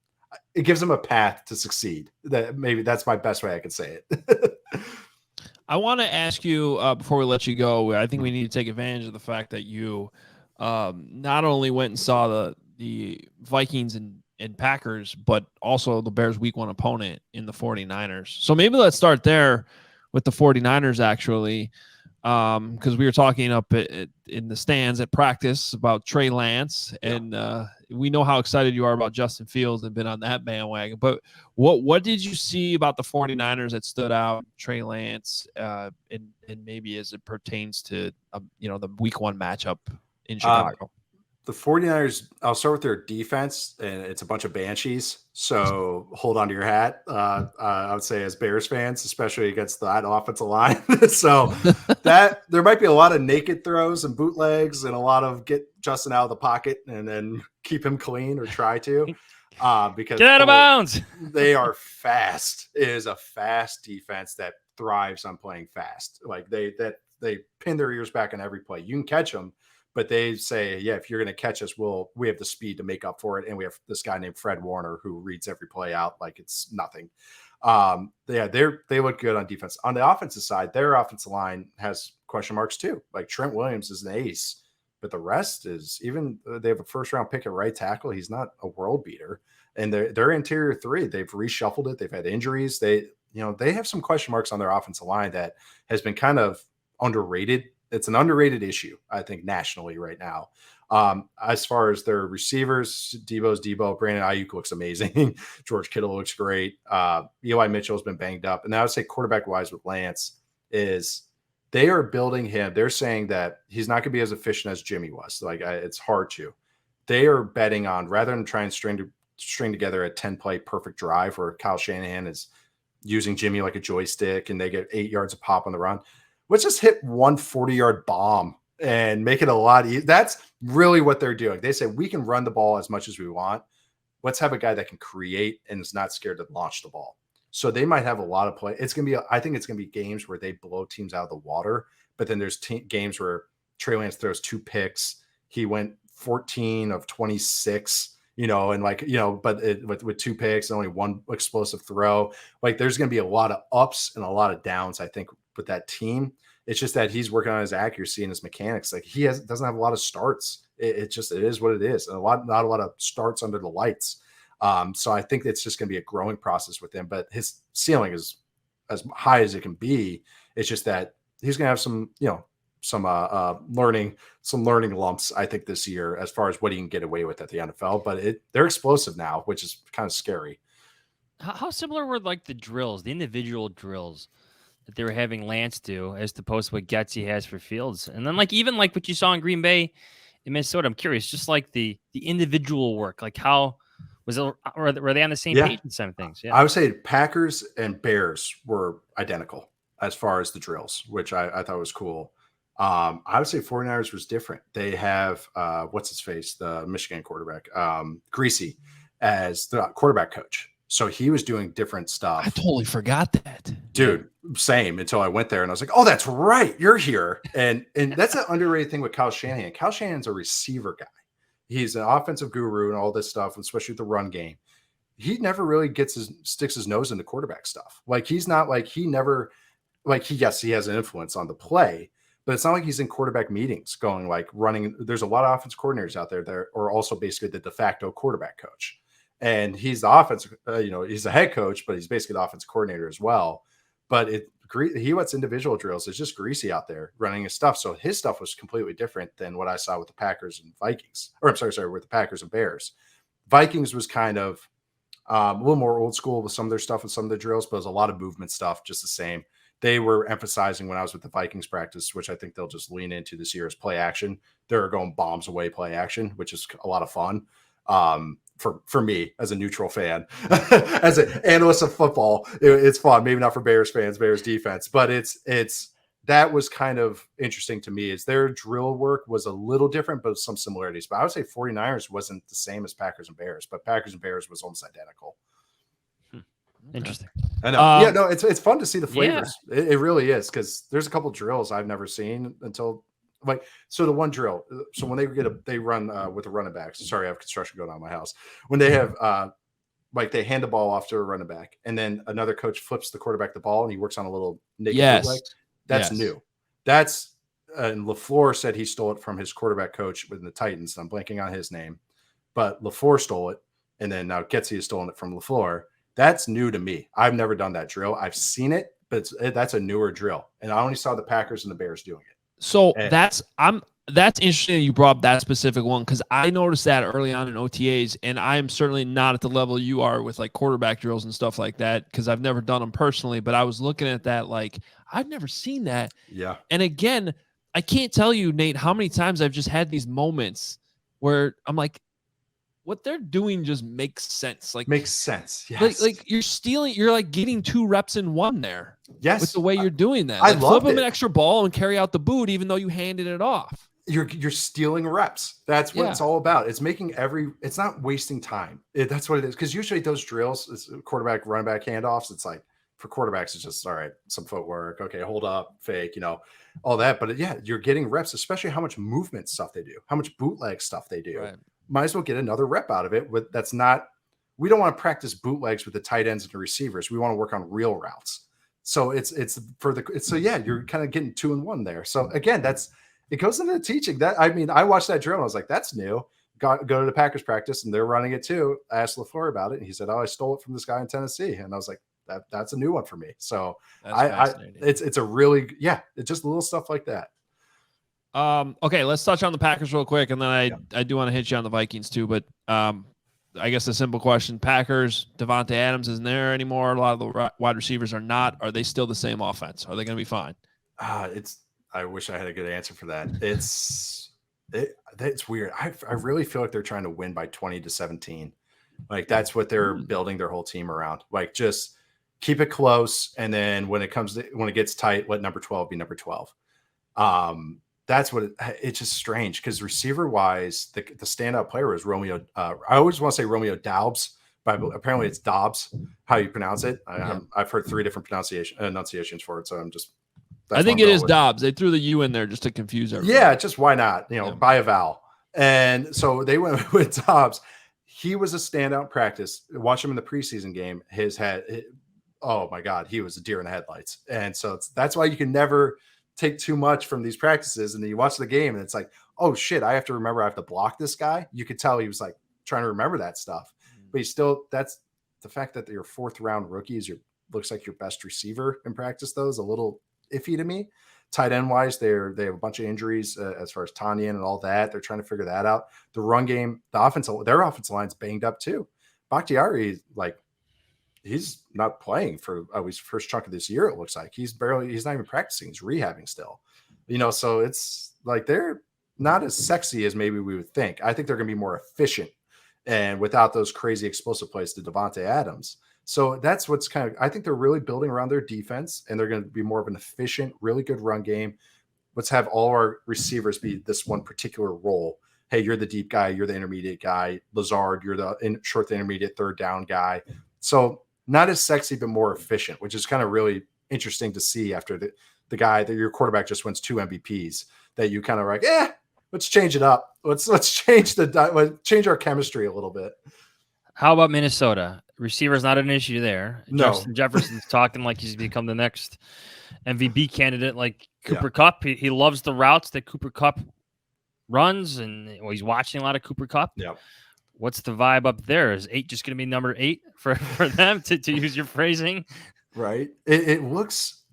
It gives him a path to succeed. That's my best way I could say it. I want to ask you before we let you go. I think we need to take advantage of the fact that you not only went and saw the Vikings and Packers, but also the Bears week 1 opponent in the 49ers. So maybe let's start there with the 49ers actually, because we were talking up in the stands at practice about Trey Lance, and we know how excited you are about Justin Fields and been on that bandwagon. But what did you see about the 49ers that stood out, Trey Lance, and maybe as it pertains to the week 1 matchup in Chicago? The 49ers, I'll start with their defense, and it's a bunch of banshees. So hold on to your hat. I would say as Bears fans, especially against that offensive line. So that there might be a lot of naked throws and bootlegs and a lot of get Justin out of the pocket and then keep him clean or try to. Because get out of bounds. They are fast. It is a fast defense that thrives on playing fast. Like they pin their ears back on every play. You can catch them. But they say, yeah, if you're going to catch us, we have the speed to make up for it. And we have this guy named Fred Warner who reads every play out like it's nothing. They look good on defense. On the offensive side, their offensive line has question marks too. Like Trent Williams is an ace, but the rest is they have a first-round pick at right tackle. He's not a world beater. And their interior 3, they've reshuffled it. They've had injuries. They have some question marks on their offensive line that has been kind of underrated. It's an underrated issue, I think, nationally right now. As far as their receivers, Debo's Debo, Brandon Ayuk looks amazing. George Kittle looks great. Eli Mitchell has been banged up. And I would say quarterback-wise with Lance is they are building him. They're saying that he's not going to be as efficient as Jimmy was. It's hard to. They are betting on, rather than try and string together a 10-play perfect drive where Kyle Shanahan is using Jimmy like a joystick and they get 8 yards of pop on the run. Let's just hit 1 40-yard bomb and make it a lot easier. That's really what they're doing. They say we can run the ball as much as we want. Let's have a guy that can create and is not scared to launch the ball. So they might have a lot of play. I think it's going to be games where they blow teams out of the water, but then there's games where Trey Lance throws 2 picks. He went 14 of 26, but with 2 picks and only 1 explosive throw. Like there's going to be a lot of ups and a lot of downs, I think, with that team. It's just that he's working on his accuracy and his mechanics. Like doesn't have a lot of starts. It is what it is. And not a lot of starts under the lights. So I think it's just going to be a growing process with him, but his ceiling is as high as it can be. It's just that he's going to have some learning lumps, I think, this year as far as what he can get away with at the NFL, but they're explosive now, which is kind of scary. How similar were like the individual drills that they were having Lance do as opposed to what Getsy has for Fields? And then even what you saw in Green Bay in Minnesota, I'm curious, just like the individual work, like how was it, were they on the same page in some things? Yeah. I would say Packers and Bears were identical as far as the drills, which I thought was cool. I would say 49ers was different. They have what's his face, the Michigan quarterback, Greasy, as the quarterback coach. So he was doing different stuff. I totally forgot that. Dude, same, until I went there and I was like, oh, that's right. You're here. And that's an underrated thing with Kyle Shanahan. Kyle Shanahan's a receiver guy. He's an offensive guru and all this stuff, especially with the run game. He never really sticks his nose into quarterback stuff. Like he's not like he has an influence on the play, but it's not like he's in quarterback meetings going like running. There's a lot of offensive coordinators out there that are also basically the de facto quarterback coach. And he's the offensive, he's the head coach, but he's basically the offensive coordinator as well. But he lets individual drills. It's just Greasy out there running his stuff. So his stuff was completely different than what I saw with the Packers and Vikings. Or I'm sorry, with the Packers and Bears. Vikings was kind of a little more old school with some of their stuff and some of the drills, but it was a lot of movement stuff, just the same. They were emphasizing when I was with the Vikings practice, which I think they'll just lean into this year, is play action. They're going bombs away play action, which is a lot of fun. for me as a neutral fan, as an analyst of football, it's fun. Maybe not for Bears fans, Bears defense, but that was kind of interesting to me. Is their drill work was a little different, but some similarities. But I would say 49ers wasn't the same as Packers and Bears, but Packers and Bears was almost identical. Interesting. I know. No, it's fun to see the flavors. Yeah. It really is, because there's a couple drills I've never seen until so the one drill. So when they run with the running backs. Sorry, I have construction going on in my house. When they have they hand the ball off to a running back, and then another coach flips the quarterback the ball, and he works on a little naked bootleg. That's new. That's and LaFleur said he stole it from his quarterback coach with the Titans. I'm blanking on his name, but LaFleur stole it, and then now Getsy has stolen it from LaFleur. That's new to me. I've never done that drill. I've seen it, but that's a newer drill, and I only saw the Packers and the Bears doing it. So that's interesting that you brought up that specific one, because I noticed that early on in OTAs, and I'm certainly not at the level you are with like quarterback drills and stuff like that, because I've never done them personally. But I was looking at that like I've never seen that. Yeah. And again, I can't tell you, Nate, how many times I've just had these moments where I'm like, what they're doing just makes sense. Like makes sense. Yes. Like you're like getting 2 reps in 1 there. Yes. With the way you're doing that. I Like, love flip them it. an extra ball and carry out the boot, even though you handed it off. You're stealing reps. That's what it's all about. It's making it's not wasting time. That's what it is. Because usually those drills, it's quarterback, running back handoffs. It's like for quarterbacks, it's just all right, some footwork. Okay, hold up, fake, all that. But you're getting reps, especially how much movement stuff they do, how much bootleg stuff they do. Right. Might as well get another rep out of it. We don't want to practice bootlegs with the tight ends and the receivers. We want to work on real routes. So you're kind of getting 2 in 1 there. So again, it goes into the teaching. I watched that drill and I was like, that's new. Go to the Packers practice and they're running it too. I asked LaFleur about it and he said, oh, I stole it from this guy in Tennessee. And I was like, that's a new one for me. So it's a really, it's just little stuff like that. Okay, let's touch on the Packers real quick, and then I do want to hit you on the Vikings too. But I guess the simple question: Packers, Devontae Adams isn't there anymore. A lot of the wide receivers are not. Are they still the same offense? Are they going to be fine? I wish I had a good answer for that. It's weird. I really feel like they're trying to win by 20-17. Like that's what they're building their whole team around. Like just keep it close, and then when it gets tight, let number 12 be number 12. That's what it's just strange, because receiver wise, the standout player was Romeo. I always want to say Romeo Doubs, but apparently it's Dobbs, how you pronounce it. I've heard 3 different enunciations for it. So I think it is Dobbs. They threw the U in there just to confuse everyone. Yeah. Just why not, by a vowel. And so they went with Dobbs. He was a standout practice. Watch him in the preseason game. His head, oh my God, he was a deer in the headlights. And so that's why you can never take too much from these practices, and then you watch the game and it's like, oh shit, I have to block this guy. You could tell he was like trying to remember that stuff, but that's the fact that your 4th round rookies, looks like your best receiver in practice, though, is a little iffy to me. Tight end wise, they have a bunch of injuries as far as Tanyan and all that. They're trying to figure that out. The run game, their offensive line's banged up too. Bakhtiari, he's not playing for at least first chunk of this year. It looks like he's not even practicing. He's rehabbing still, so it's like, they're not as sexy as maybe we would think. I think they're going to be more efficient and without those crazy explosive plays to Devontae Adams. So that's what's I think they're really building around their defense, and they're going to be more of an efficient, really good run game. Let's have all our receivers be this one particular role. Hey, you're the deep guy. You're the intermediate guy. Lazard, you're the short, the intermediate, third down guy. So not as sexy, but more efficient, which is kind of really interesting to see after the guy that your quarterback just wins 2 MVPs, that you kind of like, let's change it up. Let's change our chemistry a little bit. How about Minnesota? Receiver's not an issue there. No. Justin Jefferson's talking like he's become the next MVP candidate, like Cooper Kupp. He loves the routes that Cooper Kupp runs, and he's watching a lot of Cooper Kupp. Yeah. What's the vibe up there? Is 8 just going to be number 8 for them, to use your phrasing? Right. It looks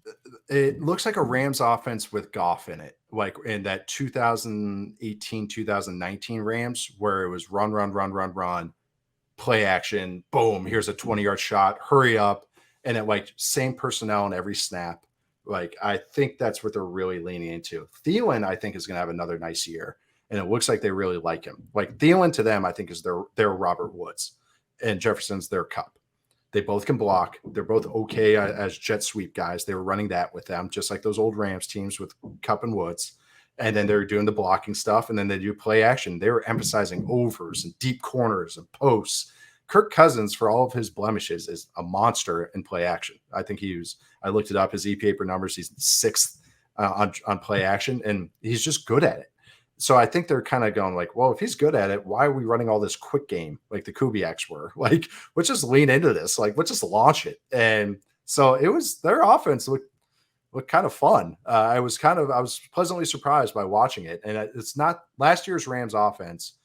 like a Rams offense with Goff in it, like in that 2018, 2019 Rams, where it was run, play action, boom, here's a 20-yard shot, hurry up, and it same personnel in every snap. I think that's what they're really leaning into. Thielen, I think, is going to have another nice year. and it looks like they really like him. Like Thielen to them, I think is their Robert Woods, and Jefferson's their Cup. They both can block. They're both okay as jet sweep guys. They were running that with them, just like those old Rams teams with Cup and Woods. And then they're doing the blocking stuff, and then they do play action. They were emphasizing overs and deep corners and posts. Kirk Cousins, for all of his blemishes, is a monster in play action. I think I looked it up, his EPA per numbers, he's 6th on play action, and he's just good at it. So I think they're kind of going like, well, if he's good at it, why are we running all this quick game like the Kubiaks were? Like, let's just lean into this. Like, let's just launch it. And so their offense looked kind of fun. I was pleasantly surprised by watching it. And it's not last year's Rams offense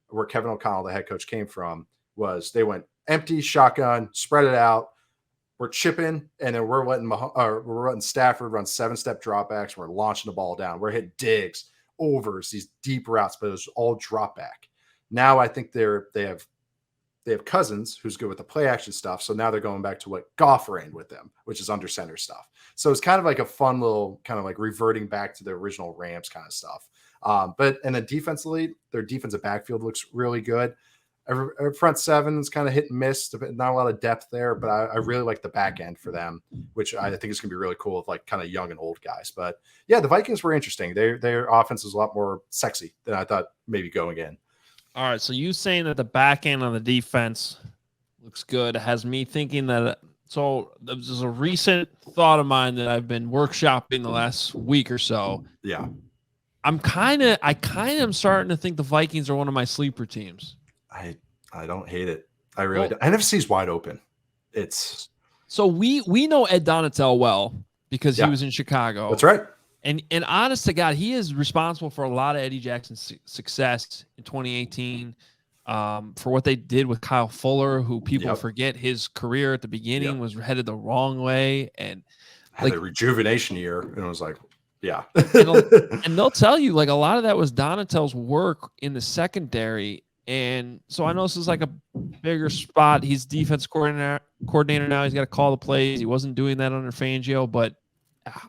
where Kevin O'Connell, the head coach, came from, was they went empty shotgun, spread it out. We're chipping, and then we're letting Stafford run 7-step dropbacks. We're launching the ball down. We're hitting digs, overs, these deep routes, but it was all drop back. Now I think they have Cousins, who's good with the play action stuff. So now they're going back to what Goff ran with them, which is under center stuff. So it's kind of like a fun little kind of like reverting back to the original Rams kind of stuff. But then defensively, their defensive backfield looks really good. Our front seven is kind of hit and miss, not a lot of depth there, but I really like the back end for them, which I think is going to be really cool with like kind of young and old guys. But yeah, the Vikings were interesting. Their offense is a lot more sexy than I thought maybe going in. All right, so you saying that the back end on the defense looks good has me thinking that. So there's a recent thought of mine that I've been workshopping the last week or so. Yeah, I kind of am starting to think the Vikings are one of my sleeper teams. I don't hate it. I really don't. NFC's wide open. It's so we know Ed Donatel well because he was in Chicago. That's right. And honest to God, he is responsible for a lot of Eddie Jackson's success in 2018. For what they did with Kyle Fuller, who people forget his career at the beginning was headed the wrong way, and had a rejuvenation year, and it was like, yeah. and they'll tell you like a lot of that was Donatel's work in the secondary. And so I know this is like a bigger spot. He's defense coordinator now. He's got to call the plays. He wasn't doing that under Fangio, but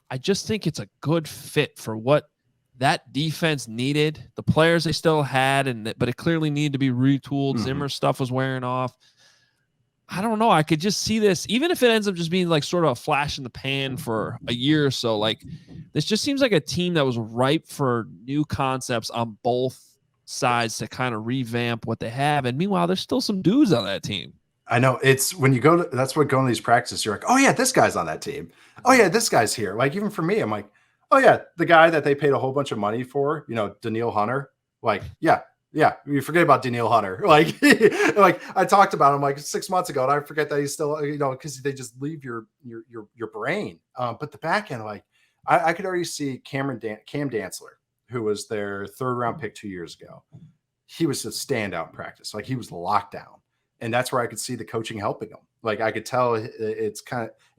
I just think it's a good fit for what that defense needed. The players they still had, but it clearly needed to be retooled. Zimmer stuff was wearing off. I don't know. I could just see this, even if it ends up just being like sort of a flash in the pan for a year or so. Like this just seems like a team that was ripe for new concepts on both sides to kind of revamp what they have. And meanwhile, there's still some dudes on that team. I know it's when you go to, that's what going to these practices, you're like, oh yeah, this guy's on that team. Oh yeah, this guy's here. Like even for me, I'm like, oh yeah, the guy that they paid a whole bunch of money for, Daniil Hunter. Like, yeah, you forget about Daniil Hunter. Like, like I talked about him like 6 months ago, and I forget that he's still, because they just leave your brain. But the back end, like I could already see Cam Dantzler, who was their 3rd round pick 2 years ago. He was a standout in practice. Like he was locked down. And that's where I could see the coaching helping them. Like I could tell it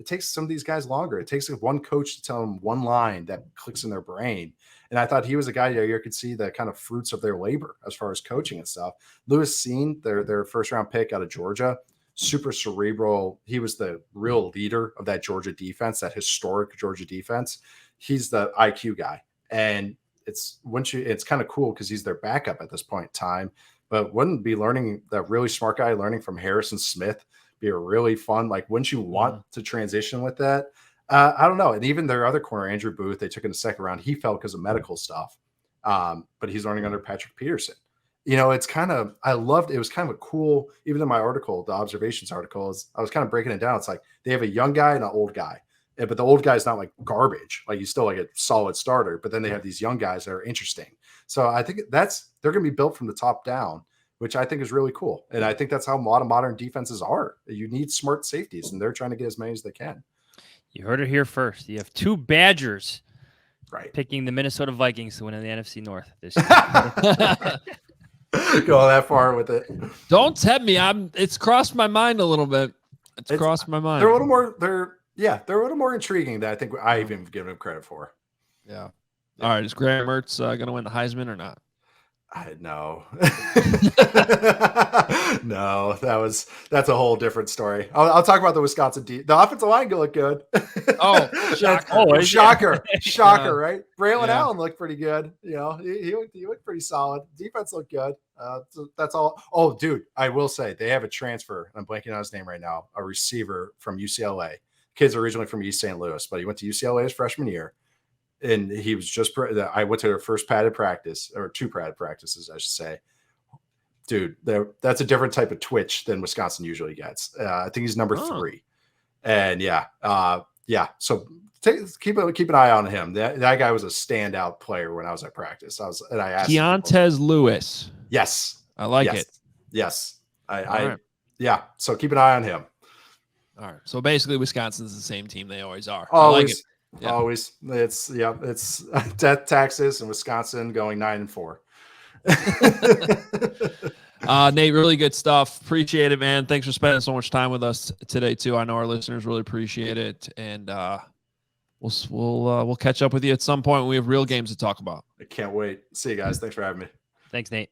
takes some of these guys longer. It takes one coach to tell them one line that clicks in their brain. And I thought he was a guy that you could see the kind of fruits of their labor as far as coaching and stuff. Lewis Seen, their 1st round pick out of Georgia, super cerebral. He was the real leader of that Georgia defense, that historic Georgia defense. He's the IQ guy. And it's kind of cool because he's their backup at this point in time. But wouldn't be learning that really smart guy learning from Harrison Smith be a really fun, like, wouldn't you want to transition with that? I don't know. And even their other corner, Andrew Booth, they took in the 2nd round. He fell because of medical stuff. But he's learning under Patrick Peterson. It's kind of, it was kind of a cool, even in my article, the observations article, I was kind of breaking it down. It's like they have a young guy and an old guy. But the old guy's not like garbage. Like he's still like a solid starter, but then they have these young guys that are interesting. So I think they're going to be built from the top down, which I think is really cool. And I think that's how a lot of modern defenses are. You need smart safeties, and they're trying to get as many as they can. You heard it here first. You have 2 Badgers picking the Minnesota Vikings to win in the NFC North this year. Go that far with it. Don't tempt me. It's crossed my mind a little bit. It's crossed my mind. They're a little more, they're a little more intriguing than I think I even give them credit for. Yeah. All right. Is Graham Mertz going to win the Heisman or not? I know. No, that's a whole different story. I'll talk about the Wisconsin the offensive line looked good. Oh, shocker, Yeah. right? Braylon Yeah. Allen looked pretty good. You know, he looked pretty solid. Defense looked good. So that's all. Oh, dude, I will say they have a transfer. I'm blanking on his name right now. A receiver from UCLA. Kid's originally from East St. Louis, but he went to UCLA his freshman year. And he was I went to their first padded practice, or 2 padded practices, I should say. Dude, that's a different type of twitch than Wisconsin usually gets. I think he's number 3. And yeah. So keep an eye on him. That guy was a standout player when I was at practice. I asked Keontez Lewis. Yes. I like it. Yes. Right. Yeah. So keep an eye on him. All right. So basically Wisconsin's the same team they always are. Always. I like it. Yeah. Always. It's death, taxes, and Wisconsin going 9-4. Nate, really good stuff. Appreciate it, man. Thanks for spending so much time with us today too. I know our listeners really appreciate it, and we'll catch up with you at some point when we have real games to talk about. I can't wait. See you guys. Thanks for having me. Thanks, Nate.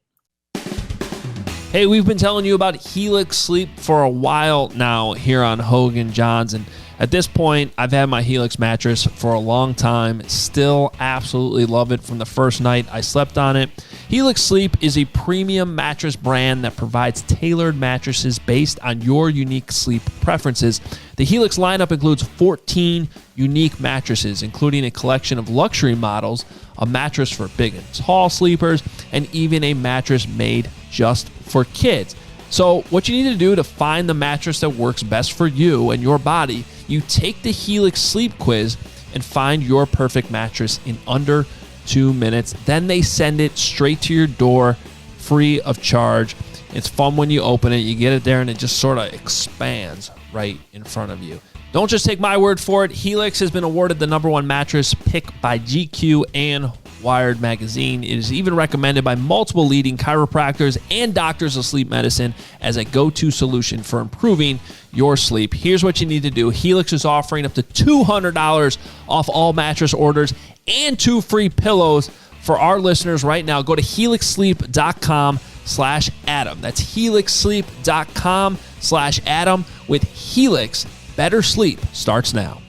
Hey, we've been telling you about Helix Sleep for a while now here on Hoge Jahns, and at this point, I've had my Helix mattress for a long time. Still absolutely love it from the first night I slept on it. Helix Sleep is a premium mattress brand that provides tailored mattresses based on your unique sleep preferences. The Helix lineup includes 14 unique mattresses, including a collection of luxury models, a mattress for big and tall sleepers, and even a mattress made just for kids. So what you need to do to find the mattress that works best for you and your body, you take the Helix Sleep Quiz and find your perfect mattress in under 2 minutes. Then they send it straight to your door free of charge. It's fun when you open it. You get it there and it just sort of expands right in front of you. Don't just take my word for it. Helix has been awarded the #1 mattress pick by GQ and Wired magazine. It is even recommended by multiple leading chiropractors and doctors of sleep medicine as a go-to solution for improving your sleep. Here's what you need to do. Helix is offering up to $200 off all mattress orders and 2 free pillows for our listeners right now. Go to helixsleep.com/Adam. That's helixsleep.com/Adam. With Helix, better sleep starts now.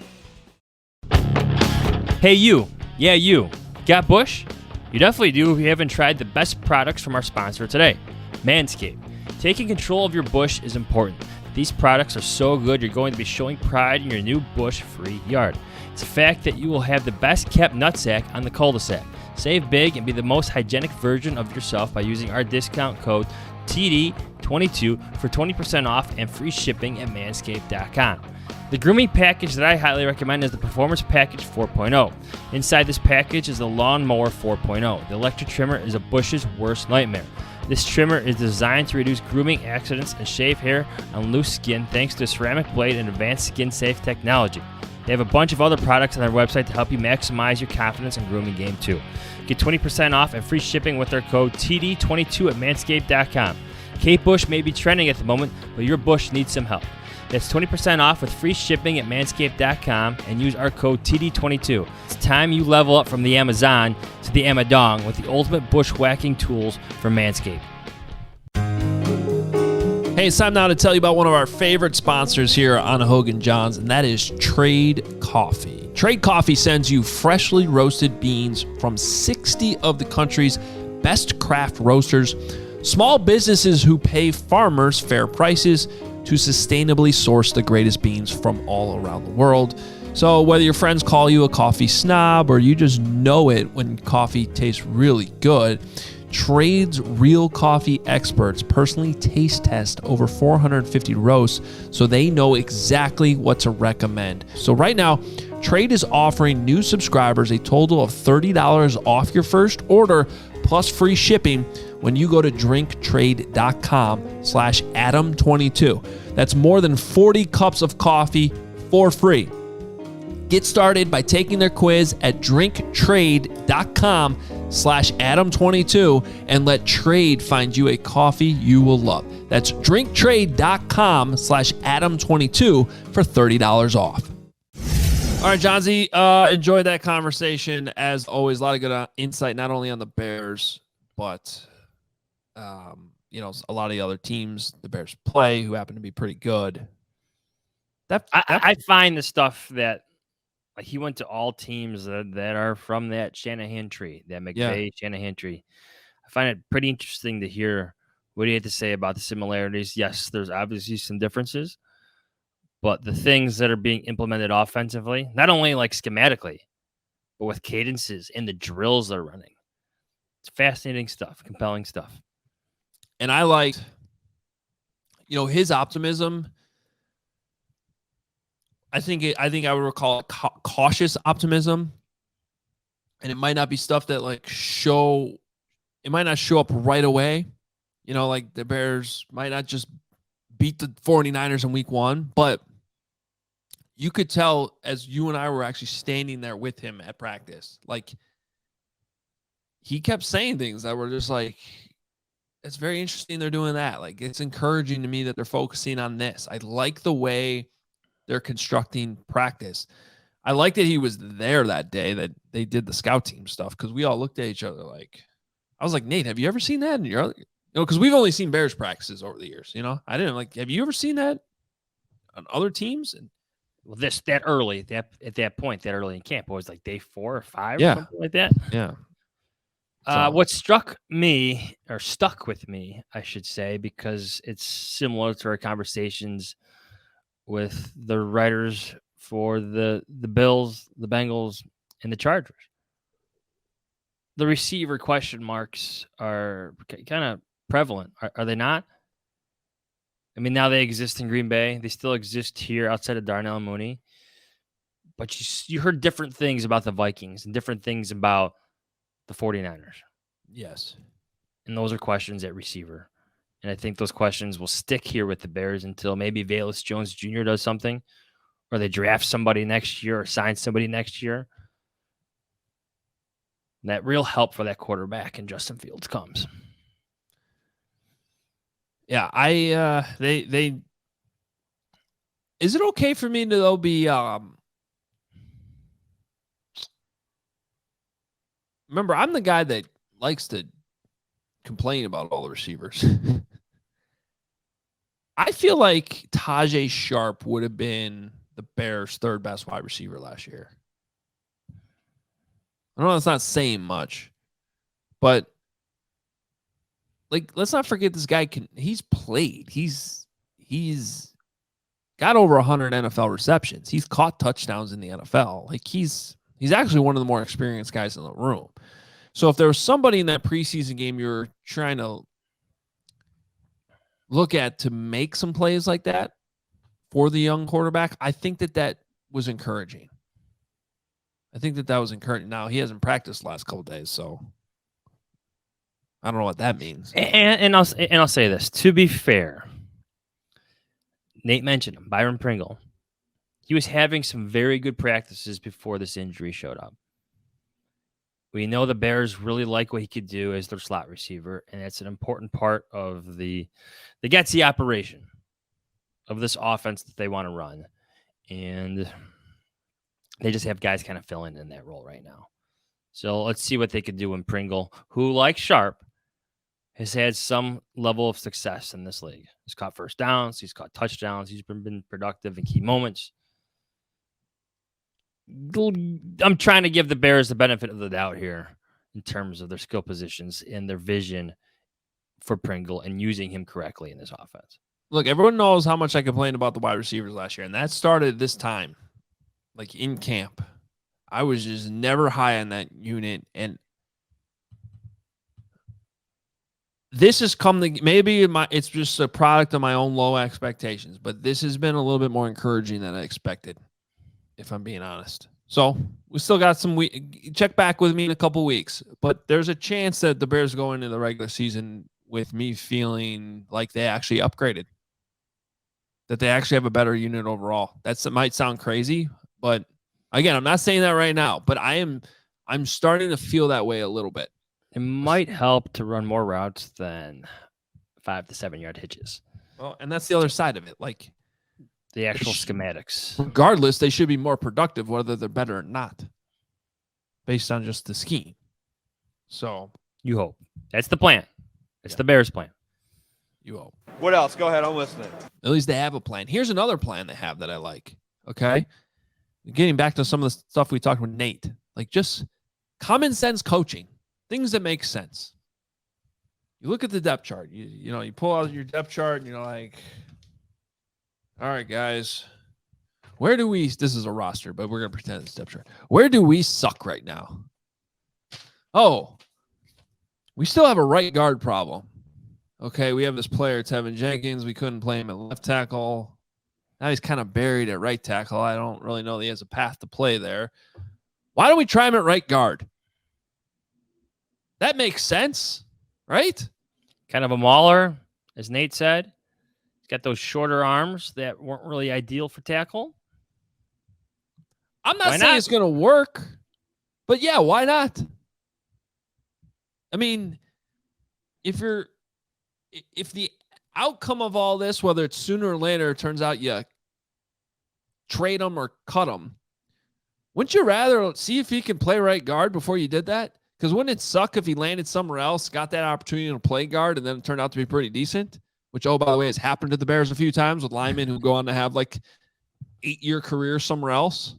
Hey, you. Yeah, you. Got bush? You definitely do if you haven't tried the best products from our sponsor today, Manscaped. Taking control of your bush is important. These products are so good you're going to be showing pride in your new bush-free yard. It's a fact that you will have the best-kept nutsack on the cul-de-sac. Save big and be the most hygienic version of yourself by using our discount code TD22 for 20% off and free shipping at manscaped.com. The grooming package that I highly recommend is the Performance Package 4.0. Inside this package is the Lawnmower 4.0. The electric trimmer is a bush's worst nightmare. This trimmer is designed to reduce grooming accidents and shave hair on loose skin thanks to a ceramic blade and advanced skin-safe technology. They have a bunch of other products on their website to help you maximize your confidence in grooming game too. Get 20% off and free shipping with their code TD22 at manscaped.com. Kate Bush may be trending at the moment, but your bush needs some help. That's 20% off with free shipping at manscaped.com and use our code TD22. It's time you level up from the Amazon to the Amadong with the ultimate bushwhacking tools from Manscaped. Hey, it's time now to tell you about one of our favorite sponsors here on Hoge Jahns, and that is Trade Coffee. Trade Coffee sends you freshly roasted beans from 60 of the country's best craft roasters, small businesses who pay farmers fair prices to sustainably source the greatest beans from all around the world. So whether your friends call you a coffee snob or you just know it when coffee tastes really good, Trade's real coffee experts personally taste test over 450 roasts so they know exactly what to recommend. So right now, Trade is offering new subscribers a total of $30 off your first order plus free shipping when you go to drinktrade.com/Adam22. That's more than 40 cups of coffee for free. Get started by taking their quiz at drinktrade.com/Adam22 and let Trade find you a coffee you will love. That's drinktrade.com/Adam22 for $30 off. All right, Johnsy, enjoyed that conversation. As always, a lot of good insight, not only on the Bears, but you know, a lot of the other teams the Bears play who happen to be pretty good. I find the stuff that like he went to all teams that are from that Shanahan tree, that McVay Shanahan tree. I find it pretty interesting to hear what he had to say about the similarities. Yes, there's obviously some differences, but the things that are being implemented offensively, not only like schematically, but with cadences and the drills they're running. It's fascinating stuff, compelling stuff. And I liked, you know, his optimism. I think I would recall cautious optimism, and it might not be stuff that like it might not show up right away. You know, like the Bears might not just beat the 49ers in week 1, but you could tell as you and I were actually standing there with him at practice, like he kept saying things that were just like, it's very interesting they're doing that. Like, it's encouraging to me that they're focusing on this. I like the way they're constructing practice. I like that he was there that day that they did the scout team stuff, because we all looked at each other like, I was like, Nate, have you ever seen that? And you know, because we've only seen Bears practices over the years. You know, I didn't like. Have you ever seen that on other teams? And well, that early at that point, that early in camp, it was like day 4 or 5, yeah, or something like that. Yeah. What stuck with me, I should say, because it's similar to our conversations with the writers for the Bills, the Bengals, and the Chargers. The receiver question marks are kind of prevalent, are they not? I mean, now they exist in Green Bay. They still exist here outside of Darnell Mooney. But you heard different things about the Vikings and different things about the 49ers. Yes. And those are questions at receiver. And I think those questions will stick here with the Bears until maybe Velus Jones Jr. does something, or they draft somebody next year or sign somebody next year. And that real help for that quarterback in Justin Fields comes. Yeah, they is it okay for me to though be remember, I'm the guy that likes to complain about all the receivers. I feel like Tajay Sharp would have been the Bears' 3rd best wide receiver last year. I know that's not saying much, but like, let's not forget this guy he's played. He's got over 100 NFL receptions. He's caught touchdowns in the NFL. Like, he's actually one of the more experienced guys in the room. So if there was somebody in that preseason game you're trying to look at to make some plays like that for the young quarterback, I think that was encouraging. Now, he hasn't practiced the last couple of days, so I don't know what that means. And I'll say this. To be fair, Nate mentioned him, Byron Pringle. He was having some very good practices before this injury showed up. We know the Bears really like what he could do as their slot receiver, and it's an important part of the Getsy operation of this offense that they want to run. And they just have guys kind of filling in that role right now. So let's see what they could do when Pringle, who, like Sharp, has had some level of success in this league. He's caught first downs. He's caught touchdowns. He's been productive in key moments. I'm trying to give the Bears the benefit of the doubt here in terms of their skill positions and their vision for Pringle and using him correctly in this offense. Look, everyone knows how much I complained about the wide receivers last year, and that started this time, like in camp. I was just never high on that unit, and this has come to maybe it's just a product of my own low expectations, but this has been a little bit more encouraging than I expected, if I'm being honest. So we still got some check back with me in a couple weeks, but there's a chance that the Bears go into the regular season with me feeling like they actually upgraded, that they actually have a better unit overall. That might sound crazy, but again, I'm not saying that right now, but I'm starting to feel that way a little bit. It might help to run more routes than 5 to 7 yard hitches. Well, and that's the other side of it. Like, the actual schematics. Regardless, they should be more productive, whether they're better or not, based on just the scheme. So you hope. That's the plan. It's the Bears' plan. You hope. What else? Go ahead. I'm listening. At least they have a plan. Here's another plan they have that I like. Okay. Getting back to some of the stuff we talked with Nate, like just common sense coaching, things that make sense. You look at the depth chart, you pull out your depth chart and you're like, all right, guys, this is a roster, but we're going to pretend it's depth chart. Where do we suck right now? Oh, we still have a right guard problem. Okay, we have this player, Tevin Jenkins. We couldn't play him at left tackle. Now he's kind of buried at right tackle. I don't really know that he has a path to play there. Why don't we try him at right guard? That makes sense, right? Kind of a mauler, as Nate said. He's got those shorter arms that weren't really ideal for tackle. I'm not saying it's going to work, but yeah, why not? I mean, if the outcome of all this, whether it's sooner or later, turns out you trade him or cut him, wouldn't you rather see if he can play right guard before you did that? Because wouldn't it suck if he landed somewhere else, got that opportunity to play guard, and then it turned out to be pretty decent? Which, oh, by the way, has happened to the Bears a few times with linemen who go on to have like 8-year careers somewhere else.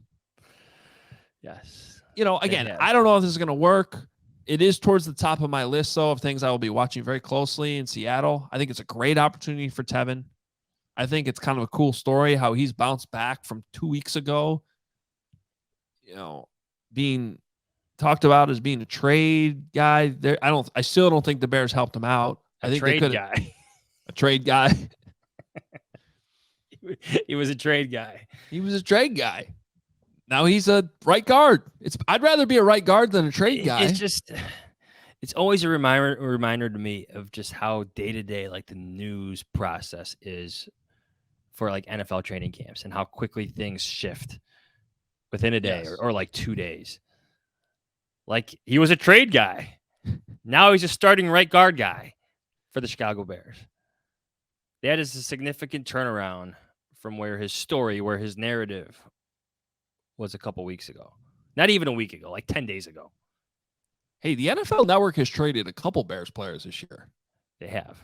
Yes. Again, I don't know if this is going to work. It is towards the top of my list, though, of things I will be watching very closely in Seattle. I think it's a great opportunity for Tevin. I think it's kind of a cool story how he's bounced back from 2 weeks ago, being talked about as being a trade guy. I still don't think the Bears helped him out. I think they could guy. A trade guy. He was a trade guy. He was a trade guy. Now he's a right guard. I'd rather be a right guard than a trade guy. It's always a reminder to me of just how day-to-day like the news process is for like NFL training camps and how quickly things shift within a day or like 2 days. Like he was a trade guy. Now he's a starting right guard guy for the Chicago Bears. That is a significant turnaround from where his narrative was a couple weeks ago. Not even a week ago, like 10 days ago. Hey, the NFL Network has traded a couple Bears players this year. They have.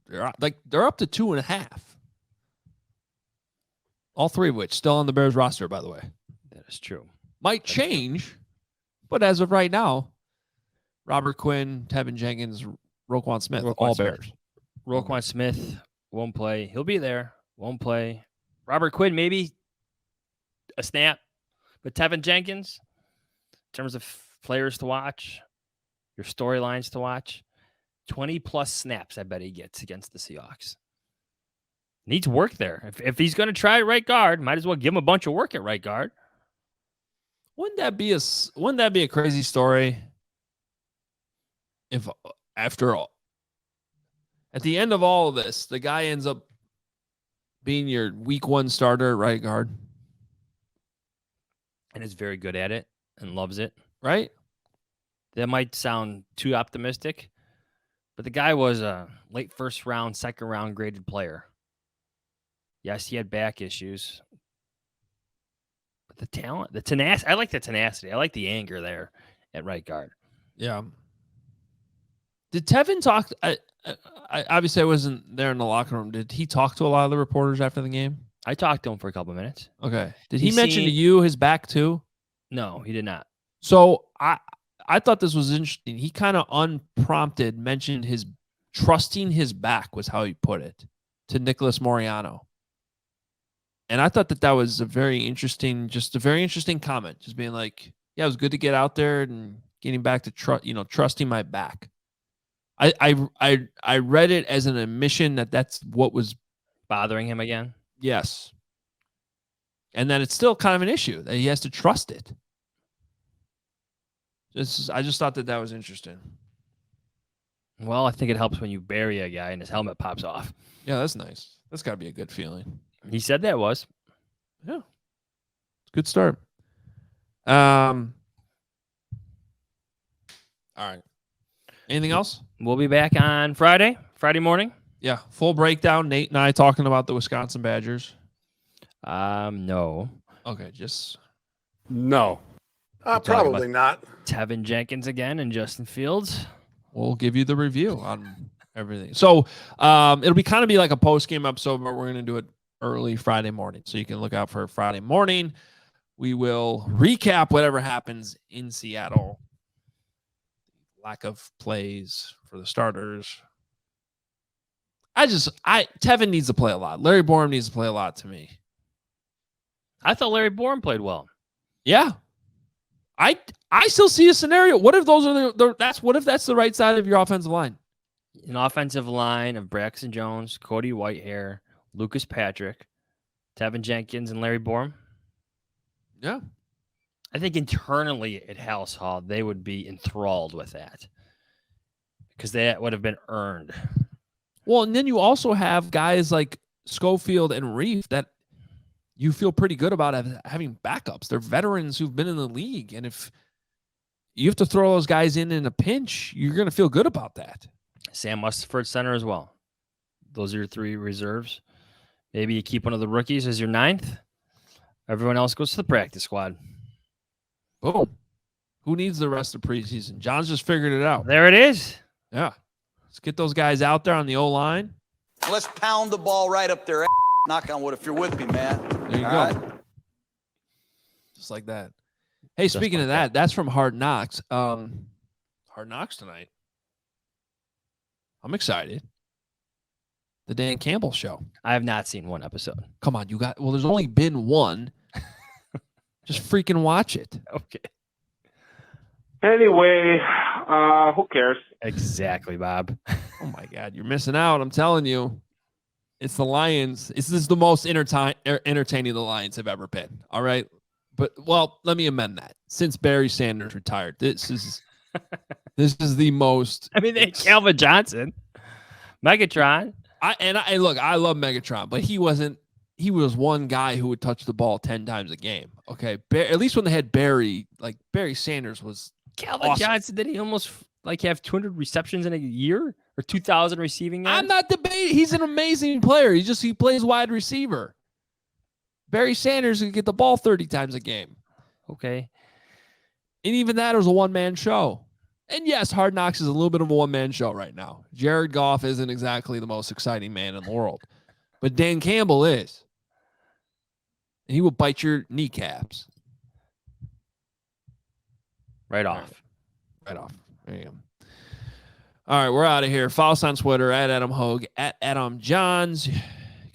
They're up to 2.5. All three of which still on the Bears roster, by the way. That is true. Might change, but as of right now, Robert Quinn, Tevin Jenkins, Roquan Smith, all Bears. Roquan Smith won't play. He'll be there. Won't play. Robert Quinn, maybe a snap. But Tevin Jenkins, in terms of players to watch, your storylines to watch, 20-plus snaps I bet he gets against the Seahawks. Needs work there. If he's going to try right guard, might as well give him a bunch of work at right guard. Wouldn't that be a crazy story if after all, at the end of all of this, the guy ends up being your week 1 starter at right guard? And is very good at it and loves it. Right? That might sound too optimistic, but the guy was a late first round, second round graded player. Yes, he had back issues. But the talent, the tenacity, I like the tenacity. I like the anger there at right guard. Yeah. Did Tevin talk? I obviously I wasn't there in the locker room. Did he talk to a lot of the reporters after the game? I talked to him for a couple of minutes. Okay. Did he mention to you his back too? No, he did not. So I thought this was interesting. He kind of unprompted mentioned his trusting his back was how he put it to Nicholas Moriano. And I thought that was a very interesting comment. Just being like, yeah, it was good to get out there and getting back to trusting my back. I read it as an admission that that's what was bothering him again. Yes. And then it's still kind of an issue that he has to trust it. I just thought that was interesting. Well, I think it helps when you bury a guy and his helmet pops off. Yeah, that's nice. That's got to be a good feeling. He said that was. Yeah. Good start. All right. Anything else? We'll be back on Friday morning. Yeah, full breakdown. Nate and I talking about the Wisconsin Badgers. No. Okay, just no. Probably not. Tevin Jenkins again and Justin Fields. we'll give you the review on everything. So it'll be kind of be like a post-game episode, but we're going to do it early Friday morning. So you can look out for Friday morning. We will recap whatever happens in Seattle. Lack of plays for the starters. Tevin needs to play a lot. Larry Borom needs to play a lot to me. I thought Larry Borom played well. Yeah. I still see a scenario. What if those are what if that's the right side of your offensive line? An offensive line of Braxton Jones, Cody Whitehair, Lucas Patrick, Tevin Jenkins, and Larry Borom. Yeah. I think internally at House Hall, they would be enthralled with that because that would have been earned. Well, and then you also have guys like Schofield and Reef that you feel pretty good about having backups. They're veterans who've been in the league. And if you have to throw those guys in a pinch, you're going to feel good about that. Sam Mustaford center as well. Those are your 3 reserves. Maybe you keep one of the rookies as your 9th. Everyone else goes to the practice squad. Boom. Who needs the rest of preseason? John's just figured it out. There it is. Yeah. Let's get those guys out there on the O-line. Let's pound the ball right up their ass. Knock on wood if you're with me, man. There you go. Right. Just like that. Hey, speaking of that, that's from Hard Knocks. Hard Knocks tonight. I'm excited. The Dan Campbell show. I have not seen one episode. Come on, there's only been one. Just freaking watch it. Okay. Anyway, who cares? Exactly, Bob. Oh my God, you're missing out. I'm telling you. It's the Lions. This is the most entertaining the Lions have ever been. All right. But let me amend that. Since Barry Sanders retired, this is the most. I mean, they Calvin Johnson, Megatron. I love Megatron, but he was one guy who would touch the ball 10 times a game. Okay. At least when they had Barry, like Barry Sanders was Calvin awesome. Johnson. Did he almost have 200 receptions in a year or 2,000 receiving yards? I'm not debating. He's an amazing player. He plays wide receiver. Barry Sanders could get the ball 30 times a game. Okay. And even that was a one-man show. And yes, Hard Knocks is a little bit of a one-man show right now. Jared Goff isn't exactly the most exciting man in the world. But Dan Campbell is. And he will bite your kneecaps. Right off. Right off. There you go. All right, we're out of here. Follow us on Twitter at Adam Hoge, at Adam Jahns.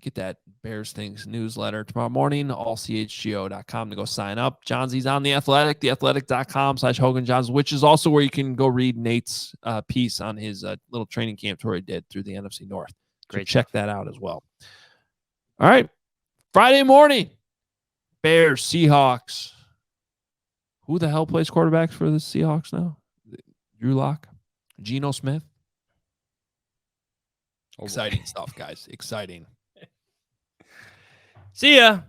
Get that Bears Things newsletter tomorrow morning, allchgo.com to go sign up. Johnsy's on The Athletic, theathletic.com/Hoge Jahns, which is also where you can go read Nate's piece on his little training camp tour he did through the NFC North. Great. So check that out as well. All right, Friday morning, Bears, Seahawks. Who the hell plays quarterbacks for the Seahawks now? Drew Lock, Geno Smith. Exciting stuff, guys. Exciting. See ya.